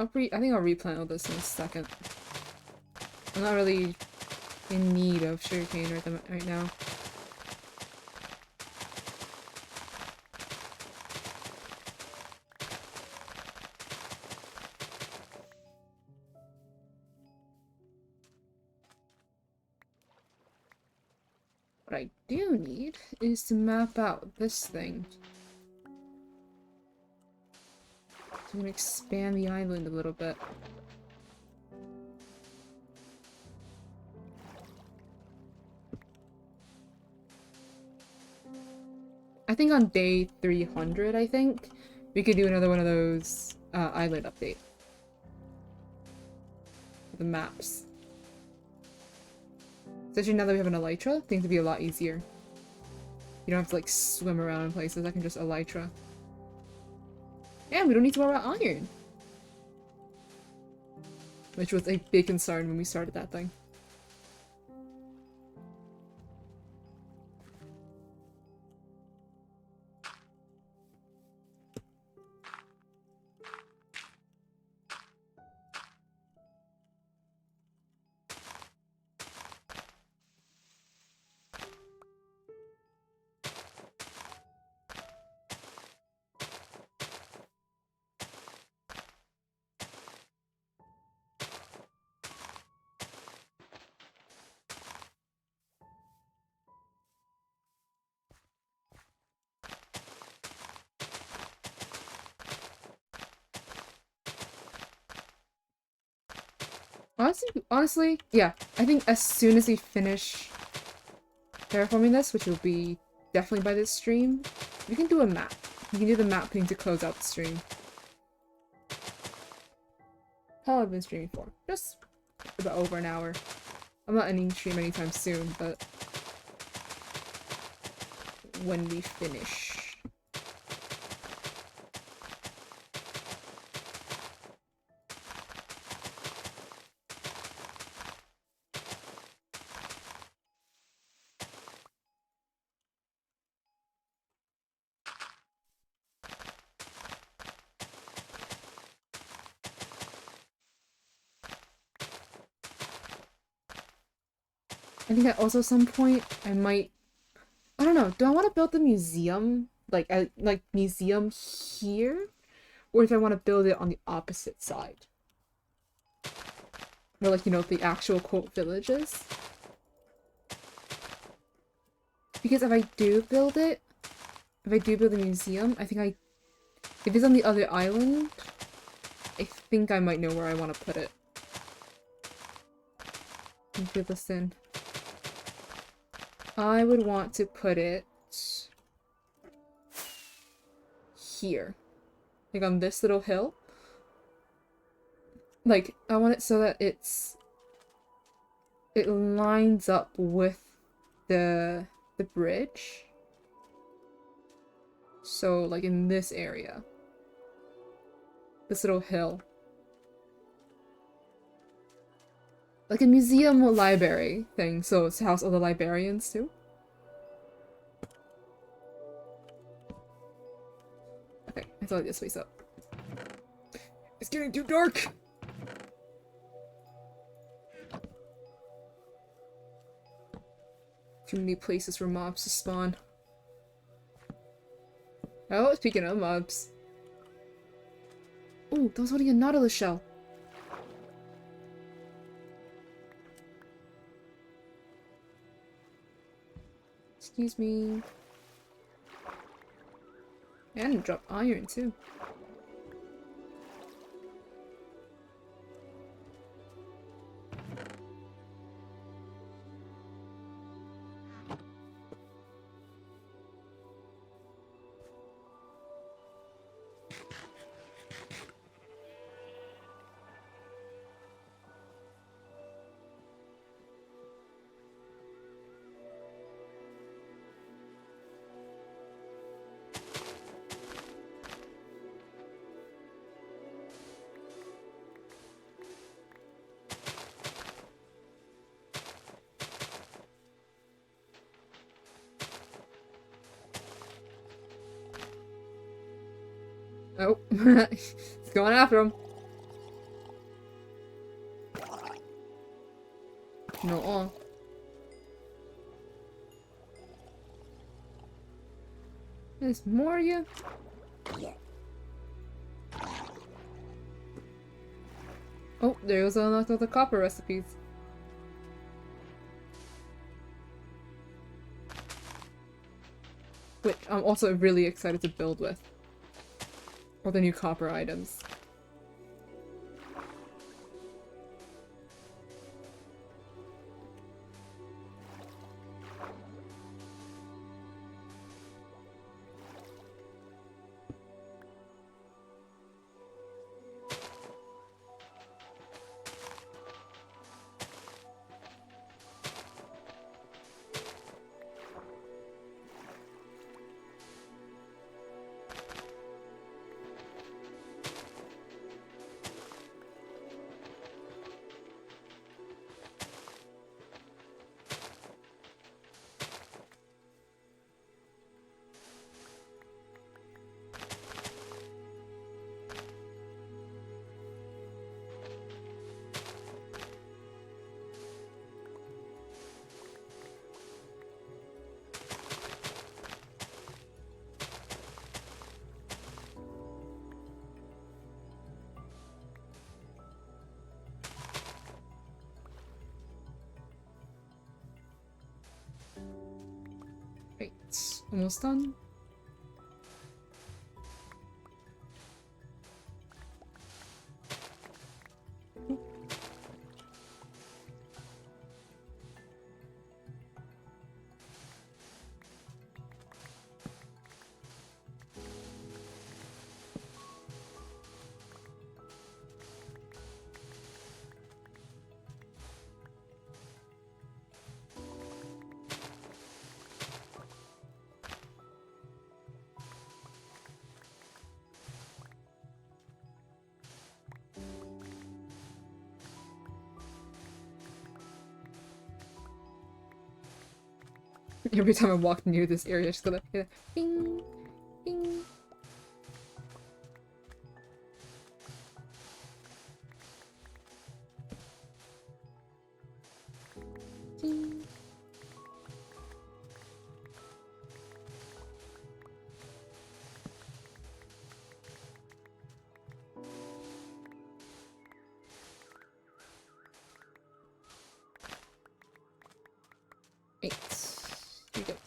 I think I'll replant all this in a second. I'm not really in need of sugarcane right now. What I do need is to map out this thing. So I'm gonna expand the island a little bit. I think on day 300, I think, we could do another one of those island update. The maps. Especially now that we have an elytra, things would be a lot easier. You don't have to like swim around in places, I can just elytra. And we don't need to worry about iron! Which was a big concern when we started that thing. Honestly, yeah. I think as soon as we finish terraforming this, which will be definitely by this stream, we can do a map. We can do the map thing to close out the stream. How long have I been streaming for? Just about over an hour. I'm not ending stream anytime soon, but when we finish. I think at also some point I might, I don't know, do I want to build the museum like museum here, or if I want to build it on the opposite side, where like, you know, the actual quote village is? Because if I do build the museum, I think If it's on the other island, I think I might know where I want to put it. Get this in. I would want to put it here. Like on this little hill. Like, I want it so that it lines up with the bridge. So, like in this area. This little hill. Like a museum or library thing, so it's house of the librarians too. Okay, I thought this place up. It's getting too dark! Too many places for mobs to spawn. Oh, speaking of mobs. Oh, that was holding a nautilus shell. Excuse me. And drop iron too. Oh, it's going after him. No. There's more of you. Oh, there's another of the copper recipes. Which I'm also really excited to build with. All the new copper items. Right, almost done. Every time I walk near this area, just gonna hear bing, bing. Ding. Eight. Here we go.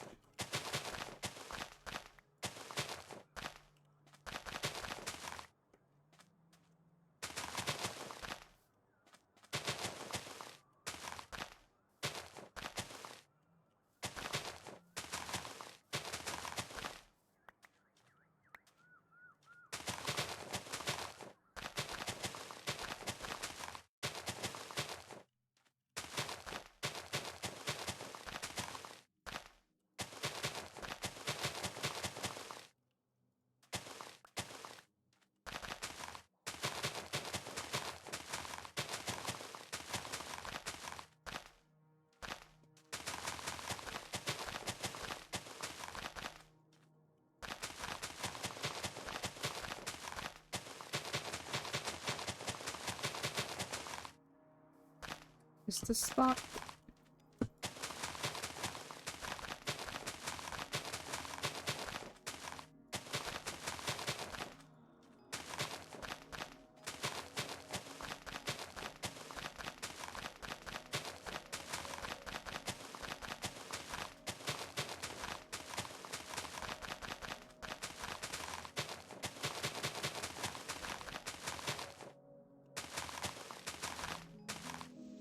Is the spot?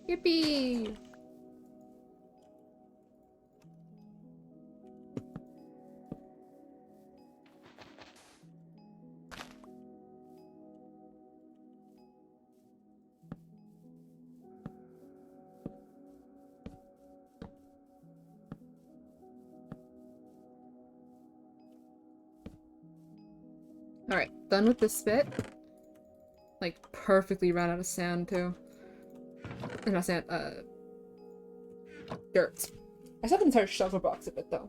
Yippee! Alright, done with this bit. Like, perfectly ran out of sand, too. Not sand, dirt. I still have an entire shulker box of it, though.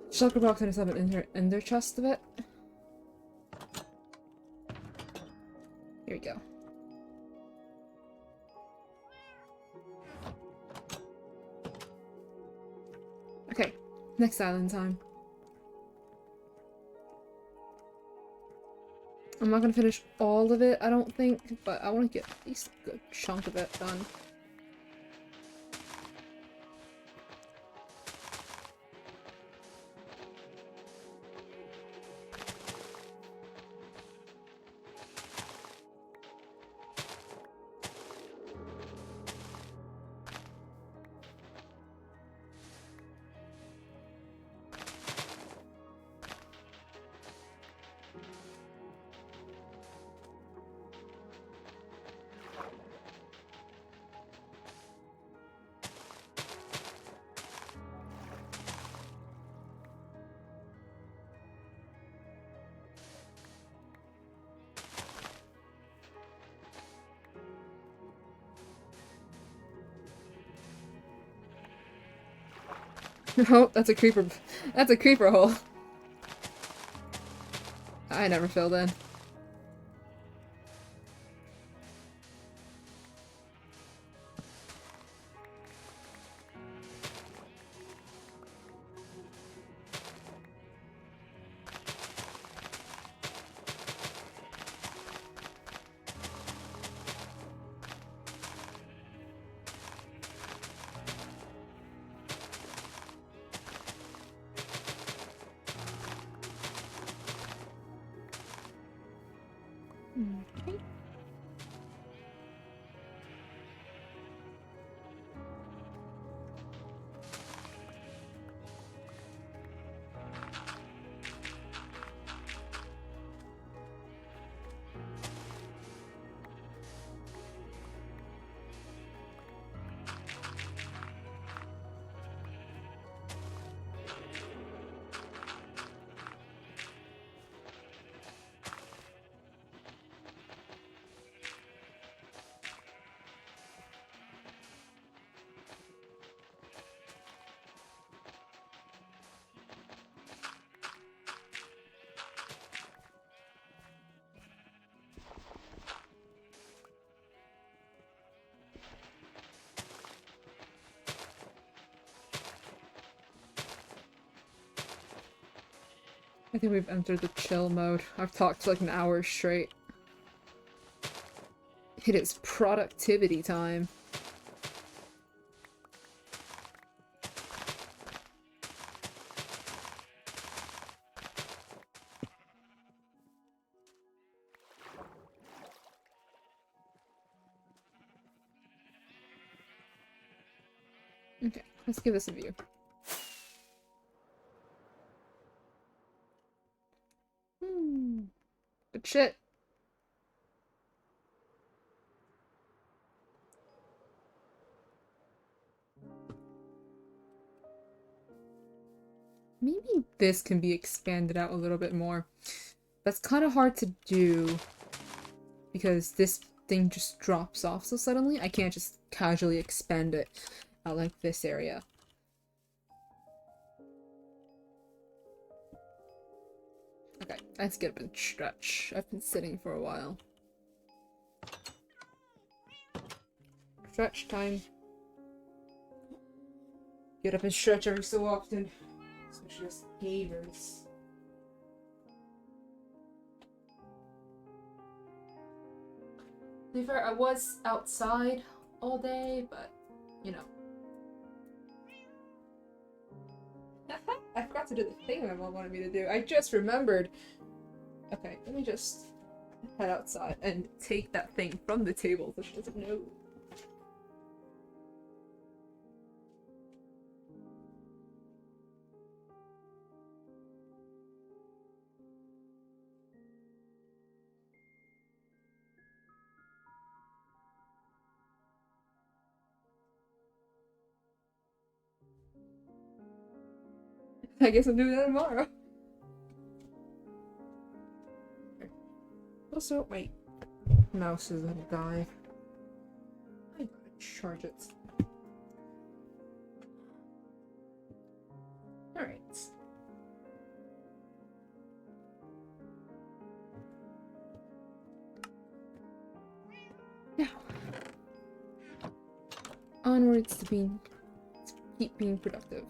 Shulker box and I still have an ender chest of it. Here we go. Okay, next island time. I'm not gonna finish all of it, I don't think, but I want to get at least a good chunk of it done. Oh, that's a creeper. That's a creeper hole. I never filled in. Okay. I think we've entered the chill mode. I've talked for like an hour straight. It is productivity time. Okay, let's give this a view. Good shit. Maybe this can be expanded out a little bit more. That's kind of hard to do because this thing just drops off so suddenly. I can't just casually expand it out like this area. Okay, let's get up and stretch. I've been sitting for a while. Stretch time. Get up and stretch every so often. Especially us gamers. To be fair, I was outside all day, but, you know. I forgot to do the thing my mom wanted me to do. I just remembered. Okay, let me just head outside and take that thing from the table so she doesn't know. I guess I'm doing that tomorrow. Also, my mouse is gonna die. I gotta charge it. Alright. Now, onwards to keep being productive.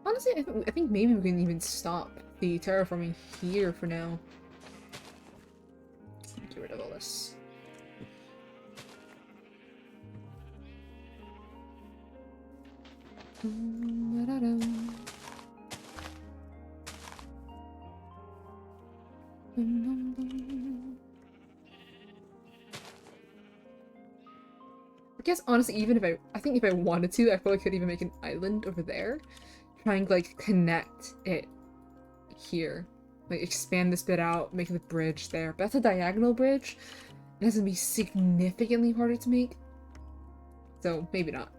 Honestly, I think maybe we can even stop the terraforming here for now. Get rid of all this. I guess honestly, even if I think if I wanted to, I probably could even make an island over there, trying to like connect it here, like expand this bit out, make the bridge there. But that's a diagonal bridge, and it's gonna be significantly harder to make. So maybe not.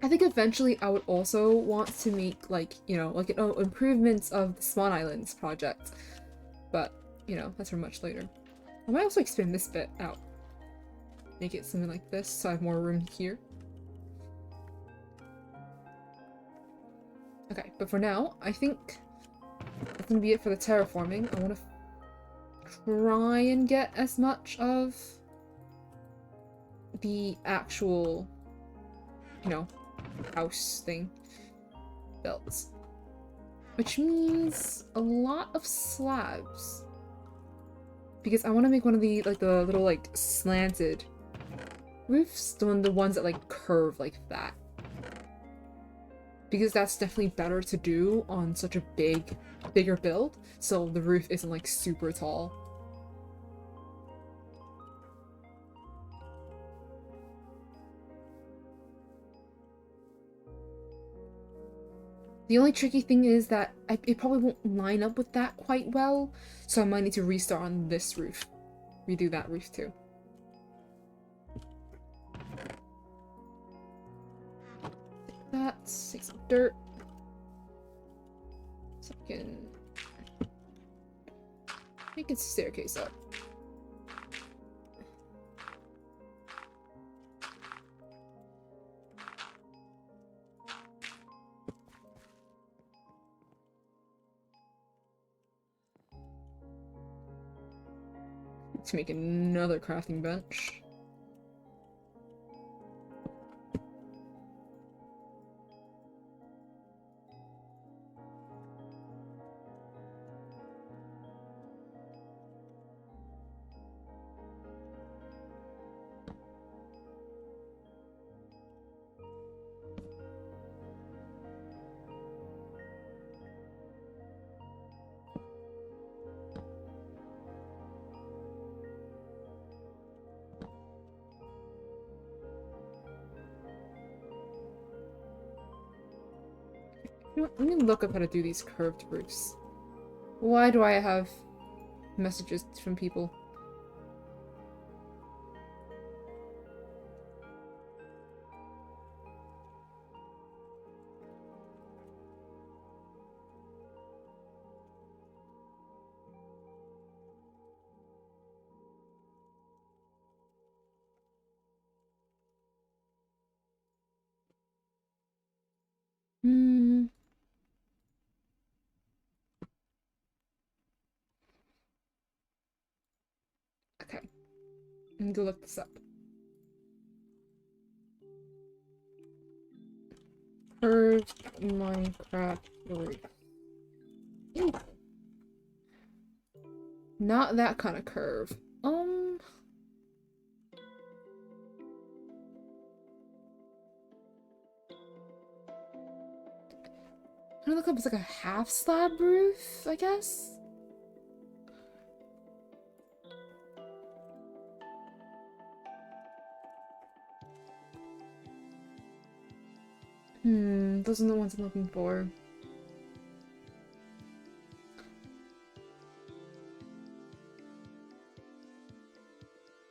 I think eventually I would also want to make like, you know, like improvements of the Spawn Islands project. But, you know, that's for much later. I might also expand this bit out. Make it something like this so I have more room here. Okay, but for now, I think that's gonna be it for the terraforming. I want to try and get as much of the actual, you know, house thing built. Which means a lot of slabs. Because I want to make one of the, like, the little, like, slanted roofs. The ones that, like, curve like that. Because that's definitely better to do on such a bigger build. So the roof isn't, like, super tall. The only tricky thing is that it probably won't line up with that quite well, so I might need to restart on this roof. Redo that roof too. Take that, take some dirt. So I can make a staircase up. To make another crafting bench. You know what? Let me look up how to do these curved roofs. Why do I have messages from people? Hmm. And go look this up. Curved Minecraft roof. Ew. Not that kind of curve. I'm gonna look up, it's like a half slab roof, I guess? Those are the ones I'm looking for.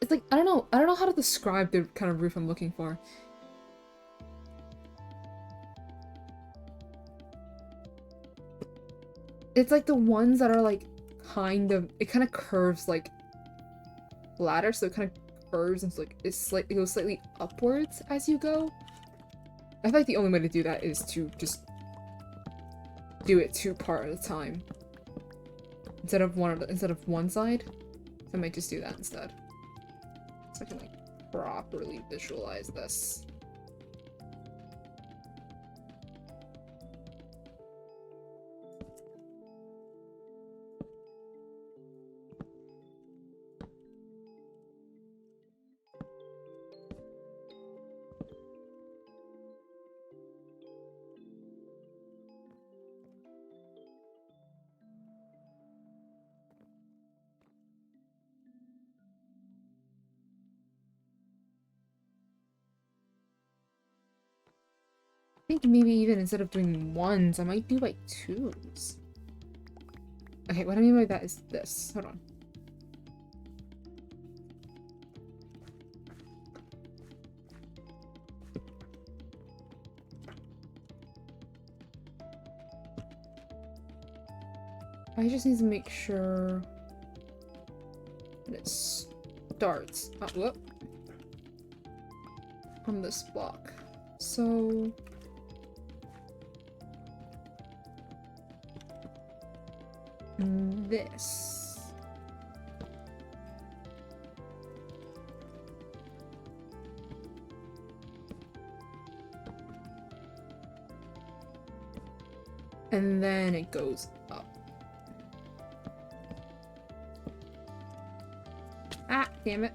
It's like, I don't know how to describe the kind of roof I'm looking for. It's like the ones that are like it kind of curves like ladder, so it kind of curves and it goes slightly upwards as you go. I feel like the only way to do that is to just do it 2 part at a time instead of one side. I might just do that instead, so I can like properly visualize this. I think maybe even instead of doing 1s, I might do like 2s. Okay, what I mean by that is this. Hold on. I just need to make sure that it starts. Whoop. On this block. So this. And then it goes up. Ah, damn it.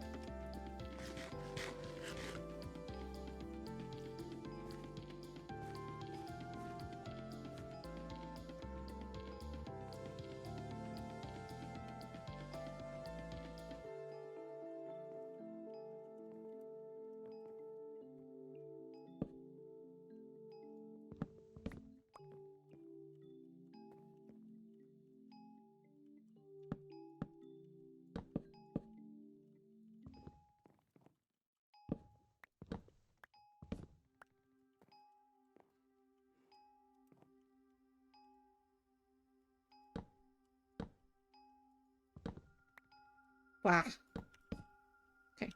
Wow. Okay.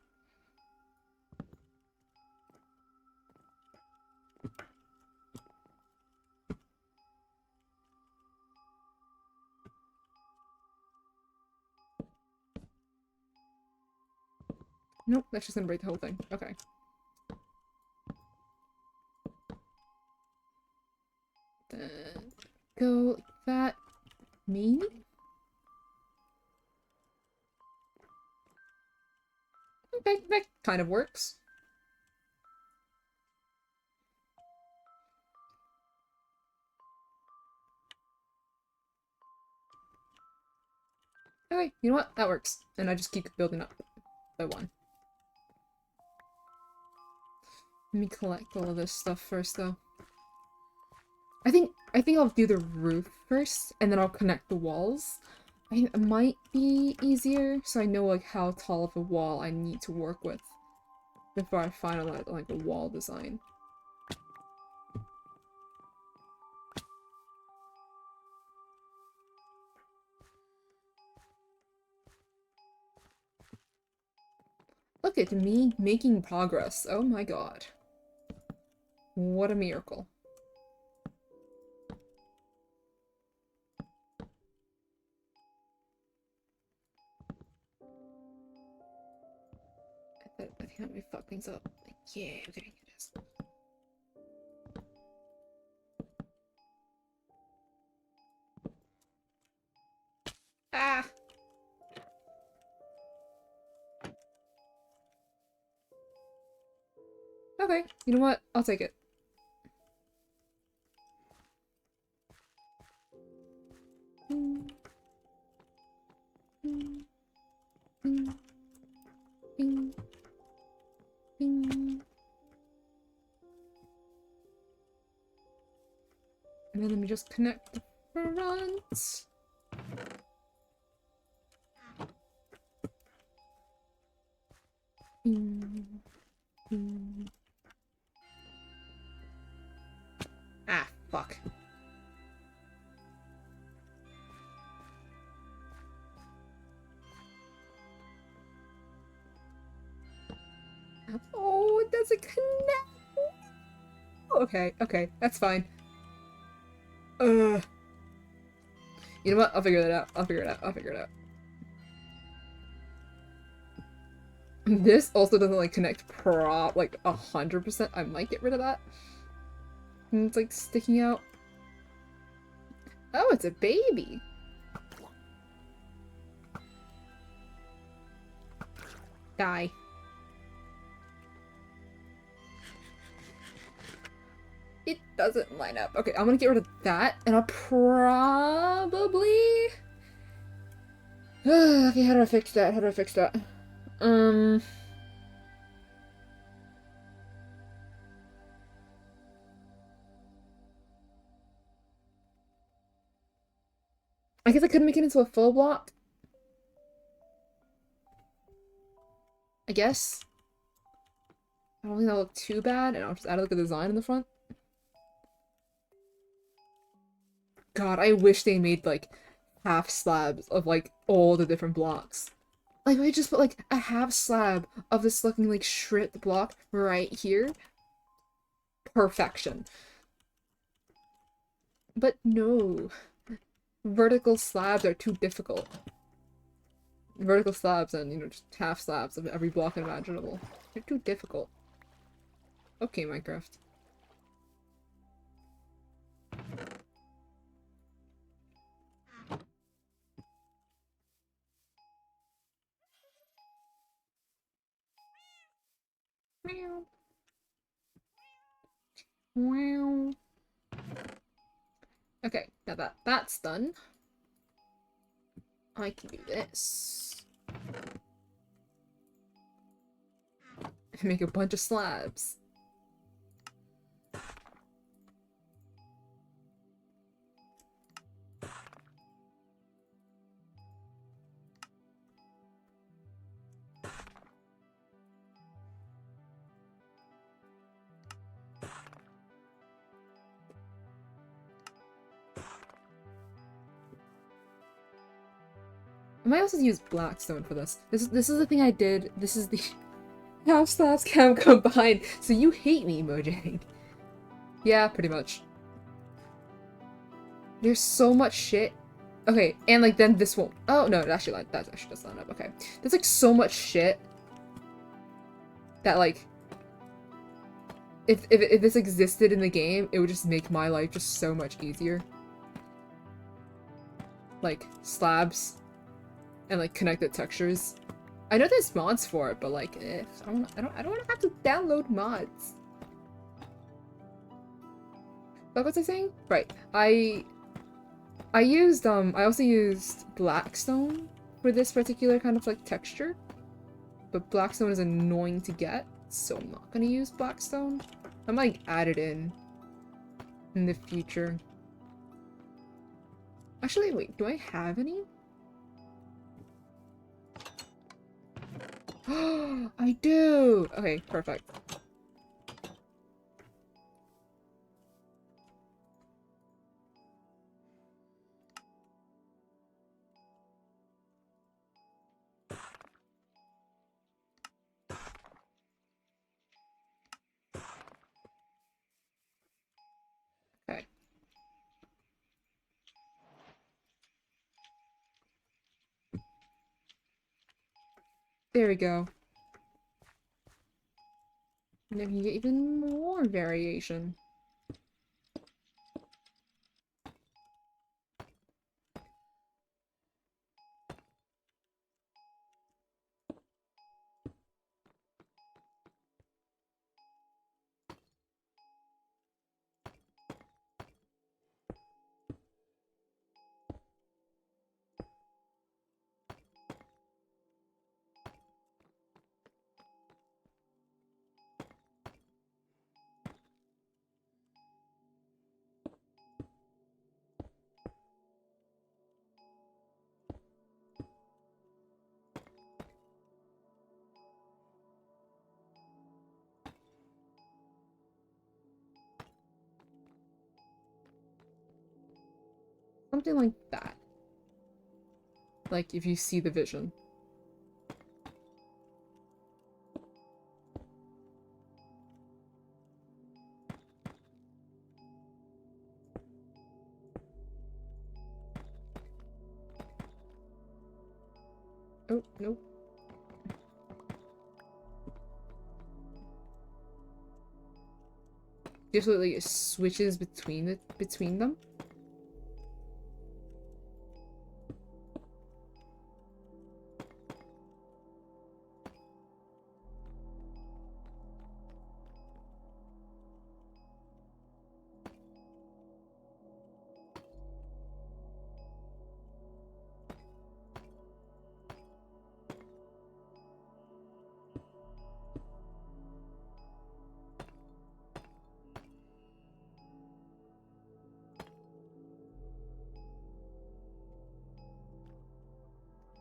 Nope, that's just gonna break the whole thing. Okay. Then go like that. Maybe? Okay, that kind of works. Okay, you know what? That works. And I just keep building up by 1. Let me collect all of this stuff first, though. I think I'll do the roof first, and then I'll connect the walls. I think it might be easier, so I know like how tall of a wall I need to work with before I finalize like the wall design. Look at me making progress. Oh my god. What a miracle. I think that might fuck things up. Like, yeah, okay, it is. Ah! Okay, you know what? I'll take it. Bing. Bing. Bing. Bing. Bing. And then let me just connect the front. Bing. Bing. Ah, fuck. Oh, it doesn't connect. Okay, okay, that's fine. You know what? I'll figure that out. I'll figure it out. I'll figure it out. This also doesn't like connect like 100%. I might get rid of that. And it's like sticking out. Oh, it's a baby. Die. It doesn't line up. Okay, I'm gonna get rid of that, and I'll probably... okay, how do I fix that? How do I fix that? I guess I could make it into a full block. I guess. I don't think that'll look too bad, and I'll just add like a design in the front. God, I wish they made like half slabs of like all the different blocks. Like, we just put like a half slab of this looking like shrit block right here. Perfection. But no. Vertical slabs are too difficult. Vertical slabs and, you know, just half slabs of every block imaginable. They're too difficult. Okay, Minecraft. Meow. Meow. Okay, now that that's done, I can do this. Make a bunch of slabs. I might also use blackstone for this. This is the thing I did. This is the half slabs cam combined. So you hate me, Mojang. Yeah, pretty much. There's so much shit. Okay, and like then this won't. Oh no, it actually like that actually does line up. Okay, there's like so much shit that like if this existed in the game, it would just make my life just so much easier. Like slabs and like connected textures. I know there's mods for it, but like, I don't want to have to download mods. What was I saying? Right, I also used blackstone for this particular kind of like texture, but blackstone is annoying to get, so I'm not gonna use blackstone. I might add it in the future. Actually, wait, do I have any? I do! Okay, perfect. Okay. There we go. And then you get even more variation. Something like that. Like, if you see the vision. Oh, nope. Just like it switches between them.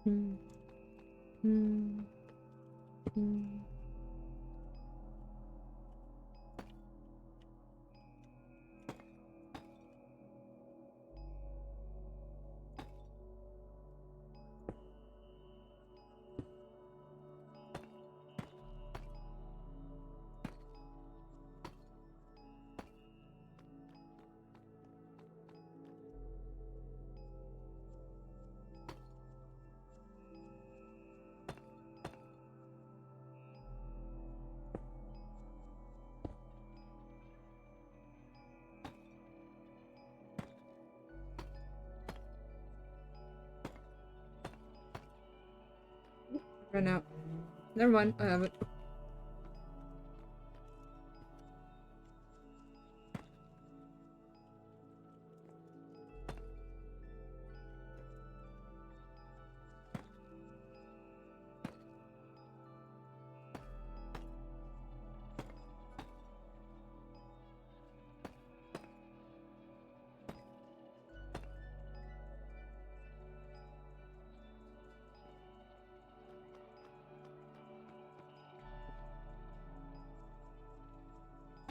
Hmm. Hmm. Hmm. Run out. Never mind, I have it.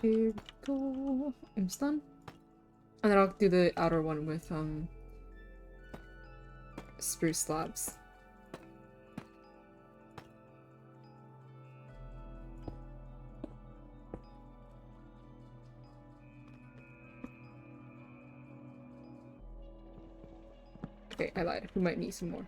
Here we go. I'm done. And then I'll do the outer one with spruce slabs. Okay, I lied. We might need some more.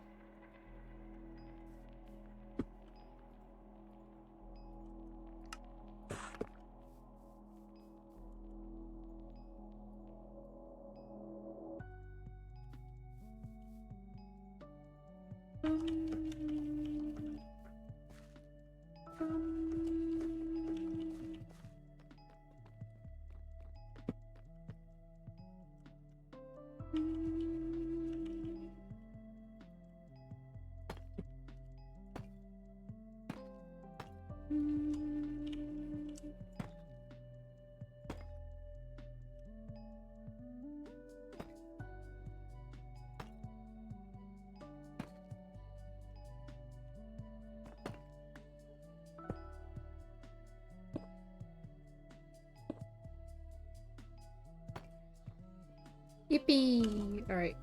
Yippee! Alright.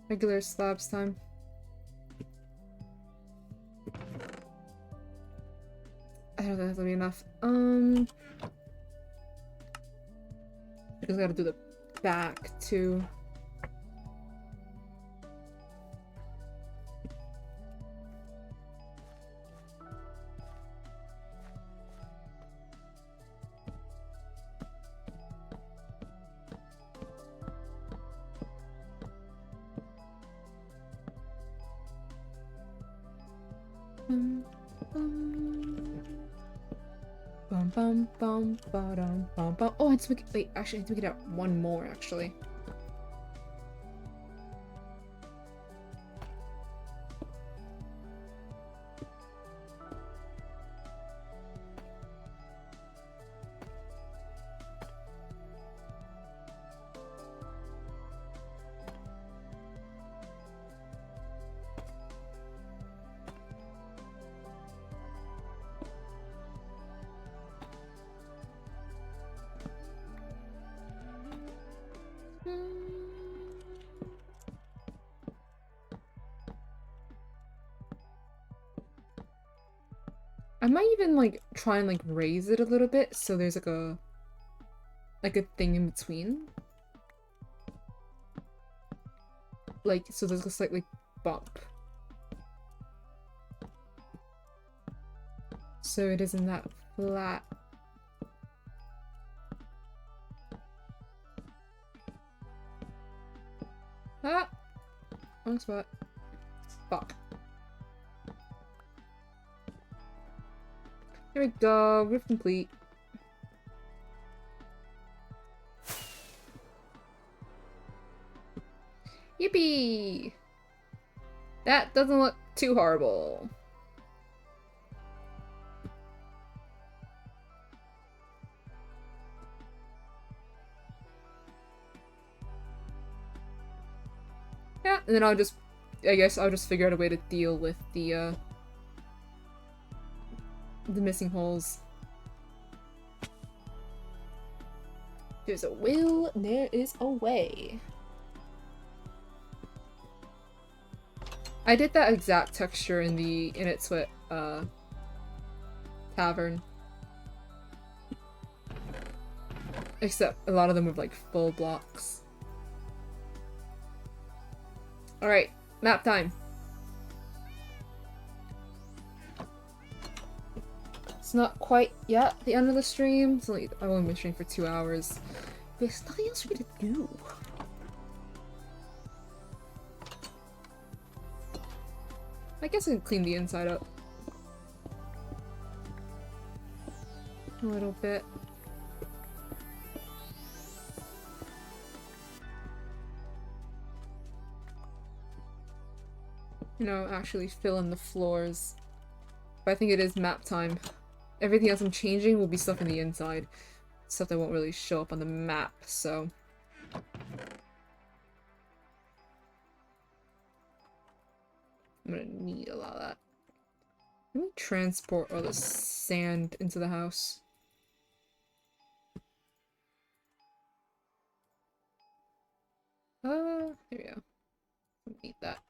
Regular slabs time. I don't know if that'll be enough. I just gotta do the back too. Bum, bum. Bum bum bum ba-dum, bum bum. Oh, I need to make it. Wait, actually, I need to make it out one more, actually. I might even like try and like raise it a little bit so there's like a thing in between. Like so there's a slight like bump. So it isn't that flat. Ah! Wrong spot. Fuck. There we go, roof complete. Yippee! That doesn't look too horrible. Yeah, and then I guess I'll just figure out a way to deal with the missing holes. There's a will, there is a way. I did that exact texture in the Init tavern. Except a lot of them were like full blocks. Alright, map time. It's not quite yet the end of the stream. It's only, I've only been streaming for 2 hours. There's nothing else for me to do. I guess I can clean the inside up. A little bit. You know, actually fill in the floors. But I think it is map time. Everything else I'm changing will be stuff in the inside. Stuff that won't really show up on the map, so... I'm gonna need a lot of that. Let me transport all the sand into the house. There we go. Need that.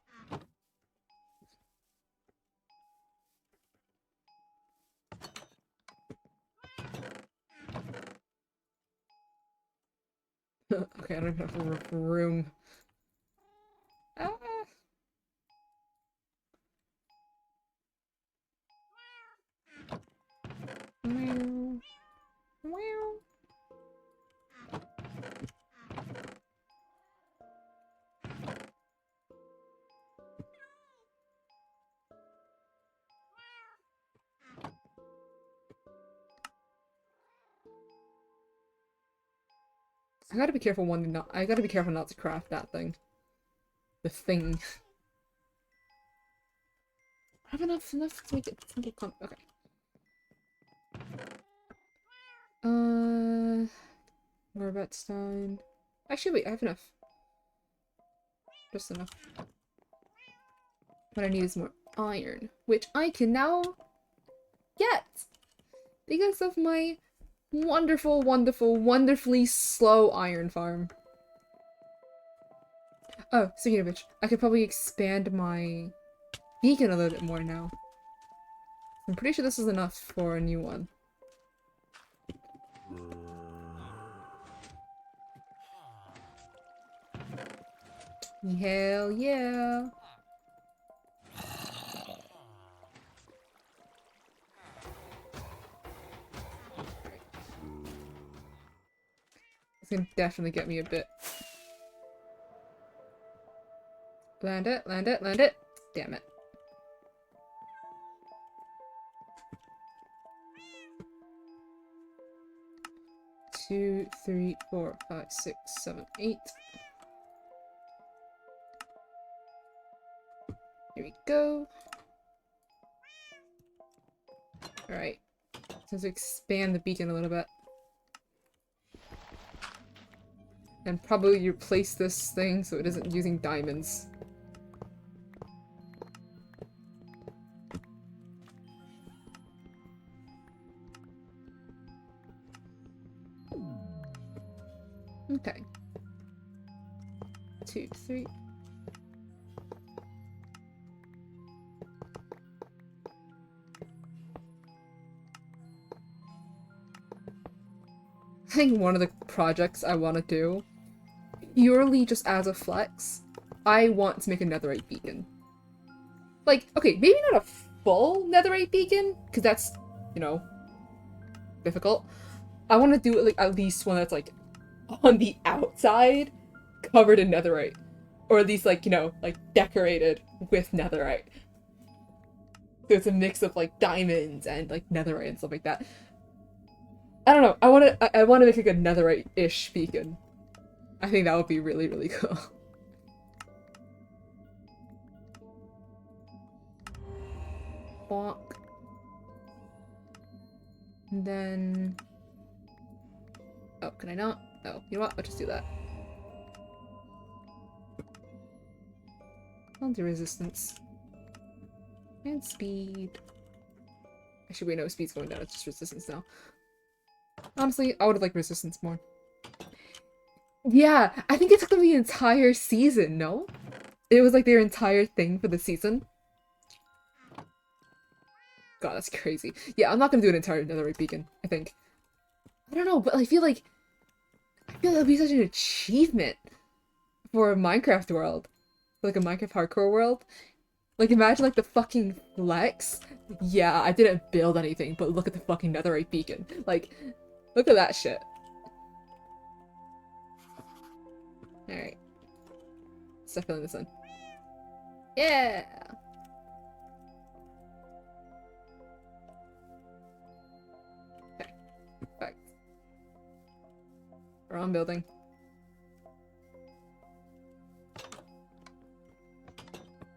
Okay, I don't even have enough room. Ah. Meow. Meow. I gotta be careful I gotta be careful not to craft that thing. The thing. I have enough to make it okay. Whereabouts actually wait, I have enough. Just enough. What I need is more iron, which I can now get because of my wonderful, wonderful, wonderfully slow iron farm. Oh, speaking of which, I could probably expand my beacon a little bit more now. I'm pretty sure this is enough for a new one. Hell yeah! It's gonna definitely get me a bit. Land it, land it, land it! Damn it. 2, 3, 4, 5, 6, 7, 8. Here we go. Alright. So let's expand the beacon a little bit. And probably replace this thing so it isn't using diamonds. Okay. 2, 3. I think one of the projects I want to do, purely just as a flex, I want to make a netherite beacon. Like, okay, maybe not a full netherite beacon, because that's, you know, difficult. I want to do it, like, at least one that's, like, on the outside, covered in netherite. Or at least, like, you know, like, decorated with netherite. So it's a mix of, like, diamonds and, like, netherite and stuff like that. I don't know, I wanna make, like, a netherite-ish beacon. I think that would be really, really cool. Bonk. And then... Oh, can I not? Oh, you know what? I'll just do that. I'll do resistance. And speed. Actually, wait, no, speed's going down. It's just resistance now. Honestly, I would have liked resistance more. Yeah, I think it took them the entire season, no? It was like their entire thing for the season. God, that's crazy. Yeah, I'm not gonna do an entire netherite beacon, I think. I don't know, but I feel like that'd be such an achievement for a Minecraft world. Like a Minecraft hardcore world. Like, imagine, like, the fucking flex. Yeah, I didn't build anything, but look at the fucking netherite beacon. Like, look at that shit. Alright. Stop filling this in. Yeah! Okay. Perfect. Wrong building.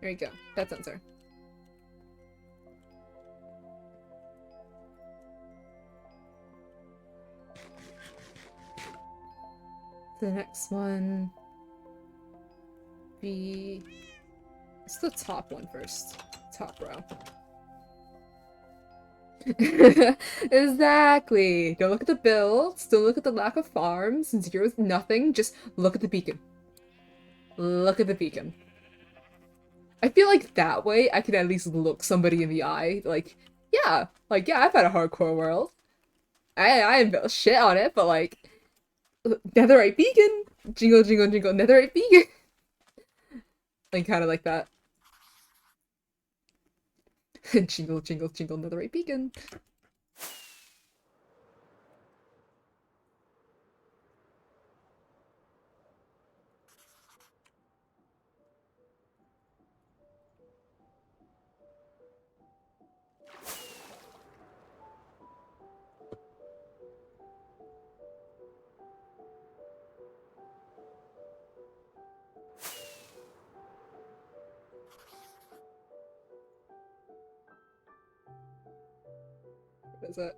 There you go. That sensor. The next one... It's the top one first. Top row. Exactly! Don't look at the builds, don't look at the lack of farms, zeros, nothing, just look at the beacon. Look at the beacon. I feel like that way I can at least look somebody in the eye, like, yeah, I've had a hardcore world. I ain't built shit on it, but like, netherite beacon! Jingle, jingle, jingle, netherite beacon! Like, kind of like that. Jingle, jingle, jingle, netherite beacon. What is it?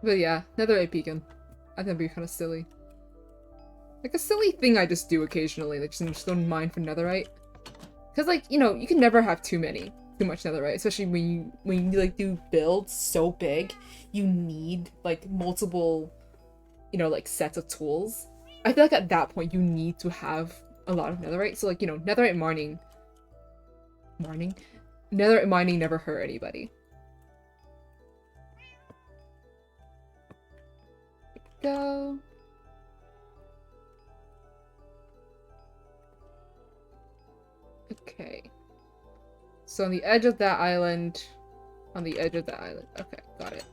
But yeah, netherite beacon. I think that'd be kind of silly. Like a silly thing I just do occasionally, like just don't mind for netherite. Because like, you know, you can never have too much netherite, especially when you like do builds so big, you need like multiple, you know, like sets of tools. I feel like at that point you need to have a lot of netherite. So like, you know, netherite mining never hurt anybody. go. Okay. So on the edge of that island. On the edge of that island. Okay, got it.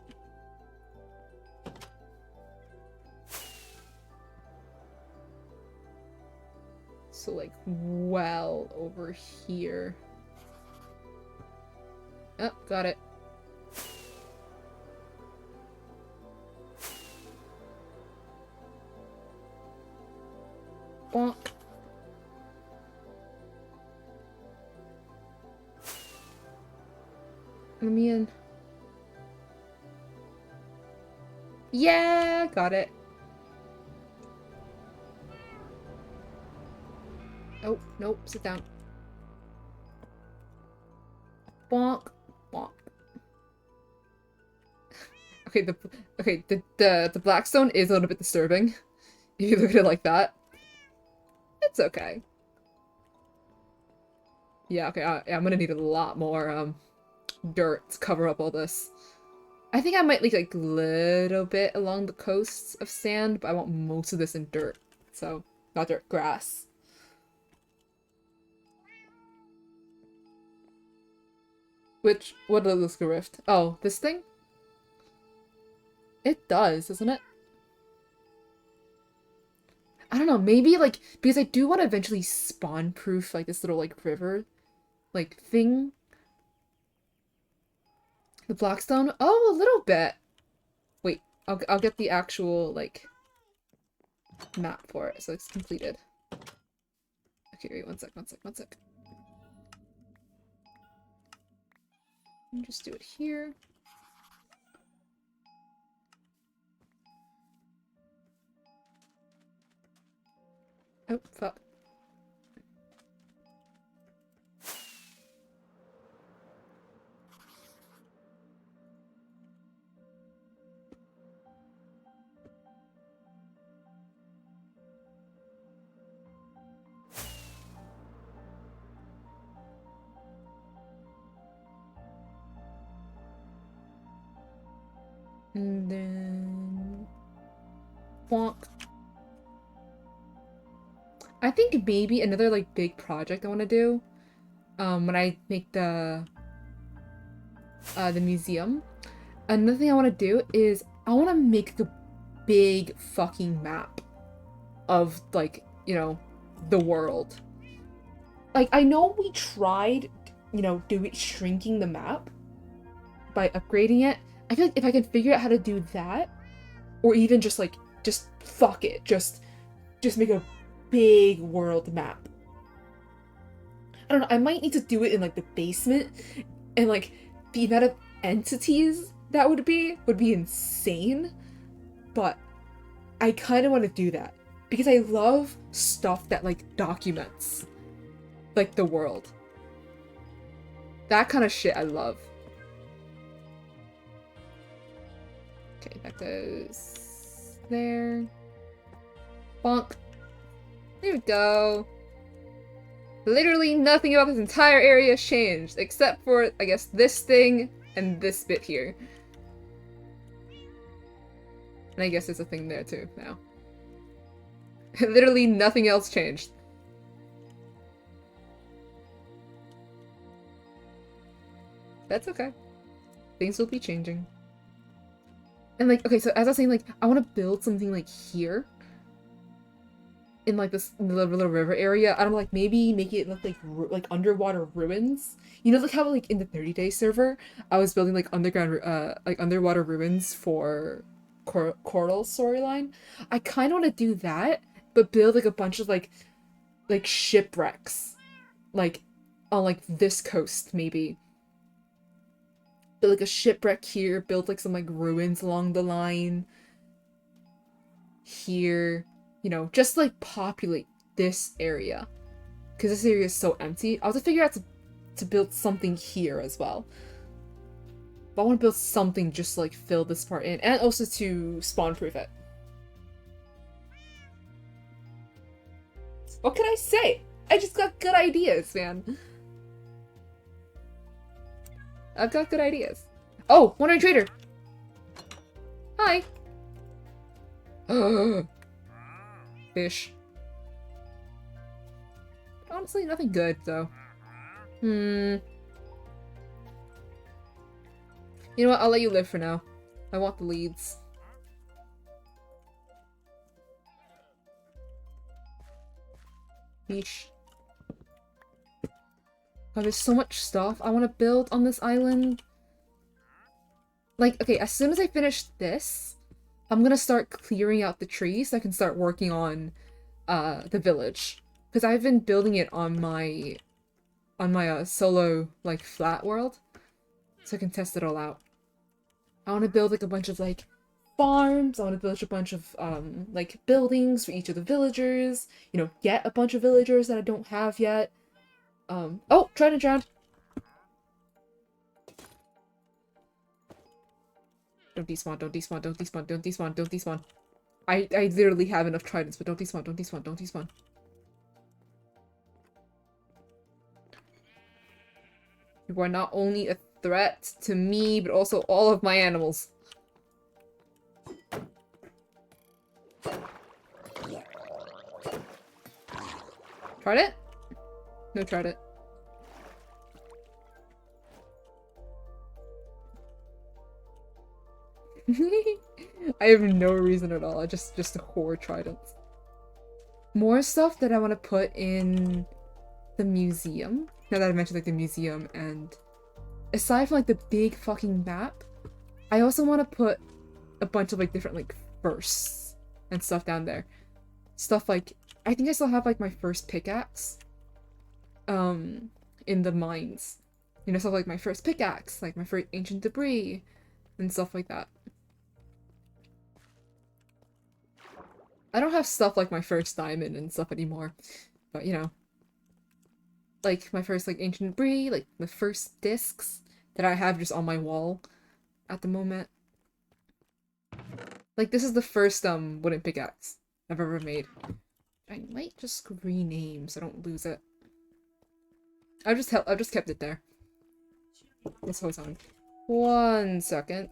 So like well over here. Oh, got it. Bonk. Let me in. Yeah, got it. Oh, nope, sit down. Bonk. Bonk. Okay, the Blackstone is a little bit disturbing. If you look at it like that. It's okay. Yeah, okay, I'm gonna need a lot more, dirt to cover up all this. I think I might leave like a little bit along the coasts of sand, but I want most of this in dirt. So, not dirt, grass. What does this rift? Oh, this thing? It does, doesn't it? I don't know, maybe like, because I do want to eventually spawn-proof like this little like river, like thing. The Blackstone? Oh, a little bit. Wait, I'll get the actual like map for it, so it's completed. Okay, wait, one sec. And just do it here. Oh, fuck. And then... Bonk. I think maybe another, like, big project I want to do, when I make the museum. Another thing I want to do is I want to make a big fucking map of, like, you know, the world. Like, I know we tried, you know, shrinking the map by upgrading it. I feel like if I can figure out how to do that, or even just, like, just fuck it, just make a big world map. I don't know, I might need to do it in, like, the basement, and, like, the amount of entities that would be insane, but I kind of want to do that, because I love stuff that, like, documents, like, the world. That kind of shit I love. Okay, that goes there. Bonk. There we go. Literally nothing about this entire area has changed, except for, I guess, this thing and this bit here. And I guess there's a thing there too, now. Literally nothing else changed. That's okay. Things will be changing. And, like, okay, so as I was saying, like, I want to build something, like, here. In, like, this little river area. I don't know, like, maybe make it look like underwater ruins. You know, like how, like, in the 30-day server, I was building, like, underwater ruins for Coral storyline. I kind of want to do that, but build, like, a bunch of, like, shipwrecks. Like, on, like, this coast, maybe. Build, like, a shipwreck here, build, like, some, like, ruins along the line. Here. You know, just like populate this area. Because this area is so empty. I'll have to figure out to build something here as well. But I want to build something just to, like, fill this part in. And also to spawn-proof it. What can I say? I just got good ideas, man. I've got good ideas. Oh, Wandering Trader! Hi! Fish. Honestly, nothing good, though. You know what? I'll let you live for now. I want the leads. Yeesh. God, there's so much stuff I want to build on this island. Like, okay, as soon as I finish this, I'm gonna start clearing out the trees so I can start working on the village. Because I've been building it on my solo like flat world, so I can test it all out. I want to build like a bunch of like farms. I want to build a bunch of like buildings for each of the villagers. You know, get a bunch of villagers that I don't have yet. Oh, trying to drown. Don't despawn, don't despawn, don't despawn, don't despawn, don't despawn. I literally have enough tridents, but don't despawn, don't despawn, don't despawn. You are not only a threat to me, but also all of my animals. Tried it? No, tried it. I have no reason at all. I just hoard tridents. More stuff that I want to put in the museum. Now that I mentioned like the museum, and aside from like the big fucking map, I also want to put a bunch of like different like firsts and stuff down there. Stuff like, I think I still have like my first pickaxe in the mines. You know, stuff like my first pickaxe, like my first ancient debris and stuff like that. I don't have stuff like my first diamond and stuff anymore, but you know, like my first like ancient debris, like the first discs that I have just on my wall at the moment. Like this is the first wooden pickaxe I've ever made. I might just rename so I don't lose it. I've just kept it there this whole time. 1 second.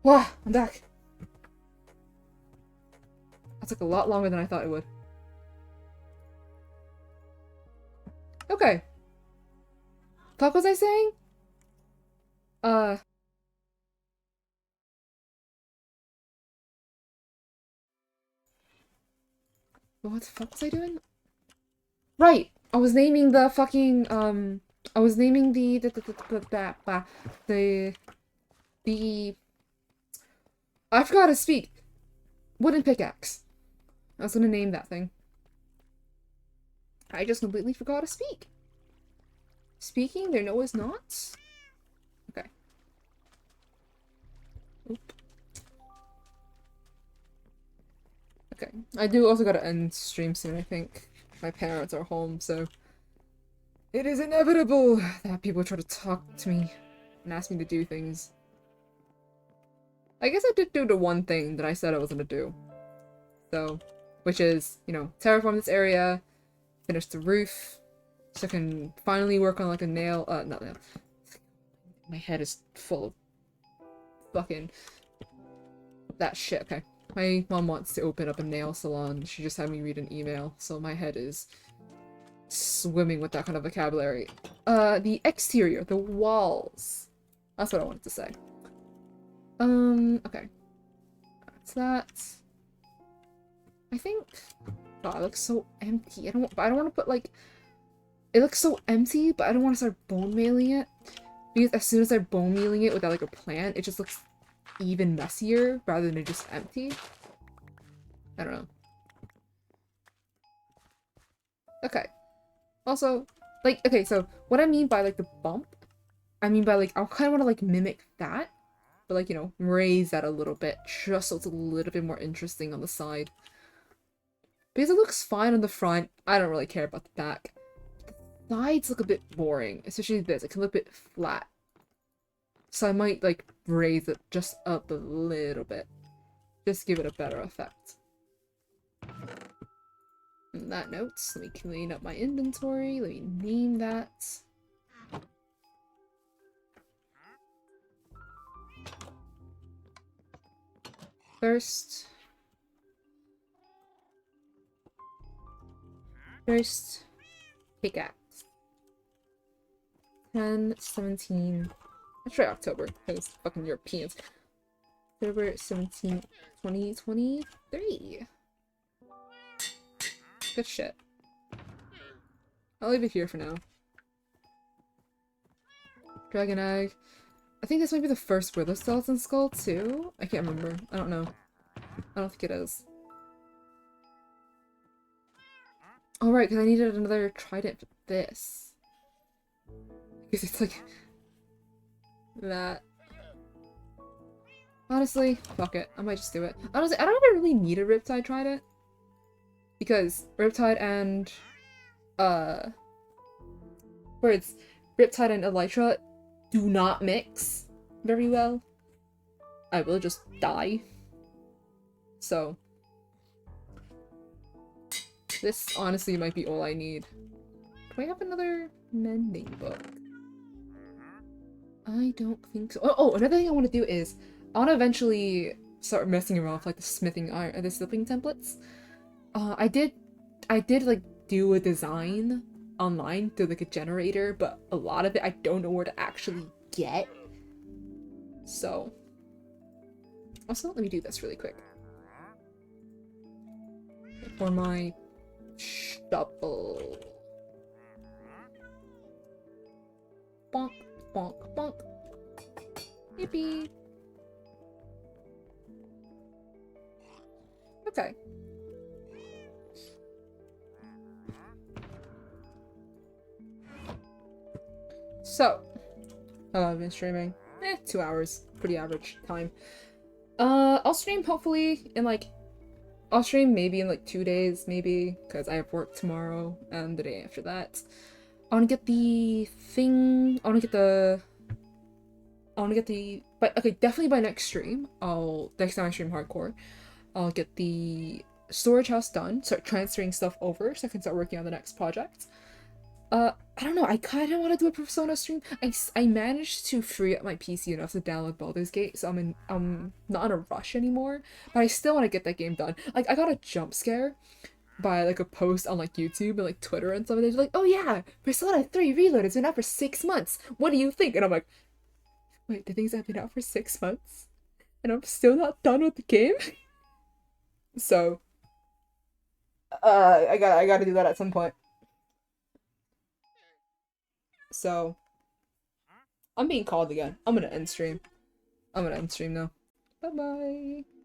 Wow, I'm back. That took a lot longer than I thought it would. Okay. Fuck was I saying? What the fuck was I doing? Right! I was naming the fucking, I was naming the I forgot to speak. Wooden pickaxe. I was gonna name that thing. I just completely forgot to speak. Speaking? There no is not? Okay. Oop. Okay. I do also gotta end stream soon, I think. My parents are home, so it is inevitable that people try to talk to me and ask me to do things. I guess I did do the one thing that I said I was gonna do. So, which is, you know, terraform this area, finish the roof, so I can finally work on like a nail, not nail. My head is full of fucking that shit. Okay. My mom wants to open up a nail salon. She just had me read an email, so my head is swimming with that kind of vocabulary. The exterior, the walls. That's what I wanted to say. Okay. That's that. I think... God, it looks so empty. I don't want to put, like... It looks so empty, but I don't want to start bone mailing it. Because as soon as I bone mealing it without, like, a plant, it just looks even messier rather than just empty. I don't know. Okay. Also, like, okay, so what I mean by, like, the bump, I mean by, like, I kind of want to, like, mimic that, but, like, you know, raise that a little bit, just so it's a little bit more interesting on the side. Because it looks fine on the front, I don't really care about the back. The sides look a bit boring, especially this, it can look a bit flat. So I might, like, raise it just up a little bit. Just give it a better effect. On that note, let me clean up my inventory, let me name that. First pickaxe. 10/17. Let's try October, because fucking Europeans. October 17th, 2023. Good shit. I'll leave it here for now. Dragon egg. I think this might be the first Wither Skeleton Skull, too? I can't remember. I don't know. I don't think it is. Oh, right, because I needed another trident for this. Because it's like... that. Honestly, fuck it. I might just do it. Honestly, I don't even really need a Riptide Trident. Because Riptide and... words. Riptide and Elytra do not mix very well. I will just die. So... this honestly might be all I need. Do I have another mending book? I don't think so. Oh, another thing I want to do is I want to eventually start messing around with like the smithing iron, the smithing templates. I did like do a design online through like a generator, but a lot of it I don't know where to actually get. So, also let me do this really quick for my shovel. Bonk, bonk, bonk. Yippee. Okay. So, how long have I been streaming? 2 hours. Pretty average time. I'll stream hopefully in like, I'll stream maybe in like 2 days, maybe, because I have work tomorrow and the day after that. I want to get the thing, but okay, definitely by next stream, next time I stream hardcore, I'll get the storage house done, start transferring stuff over so I can start working on the next project. I don't know. I kind of want to do a Persona stream. I managed to free up my PC enough to download Baldur's Gate, so I'm not in a rush anymore. But I still want to get that game done. Like I got a jump scare by like a post on like YouTube and like Twitter and stuff. And they're like, "Oh yeah, Persona 3 Reload has been out for 6 months. What do you think?" And I'm like, "Wait, the things have been out for 6 months, and I'm still not done with the game." So, I gotta do that at some point. So I'm being called again. I'm gonna end stream. I'm gonna end stream now. Bye bye.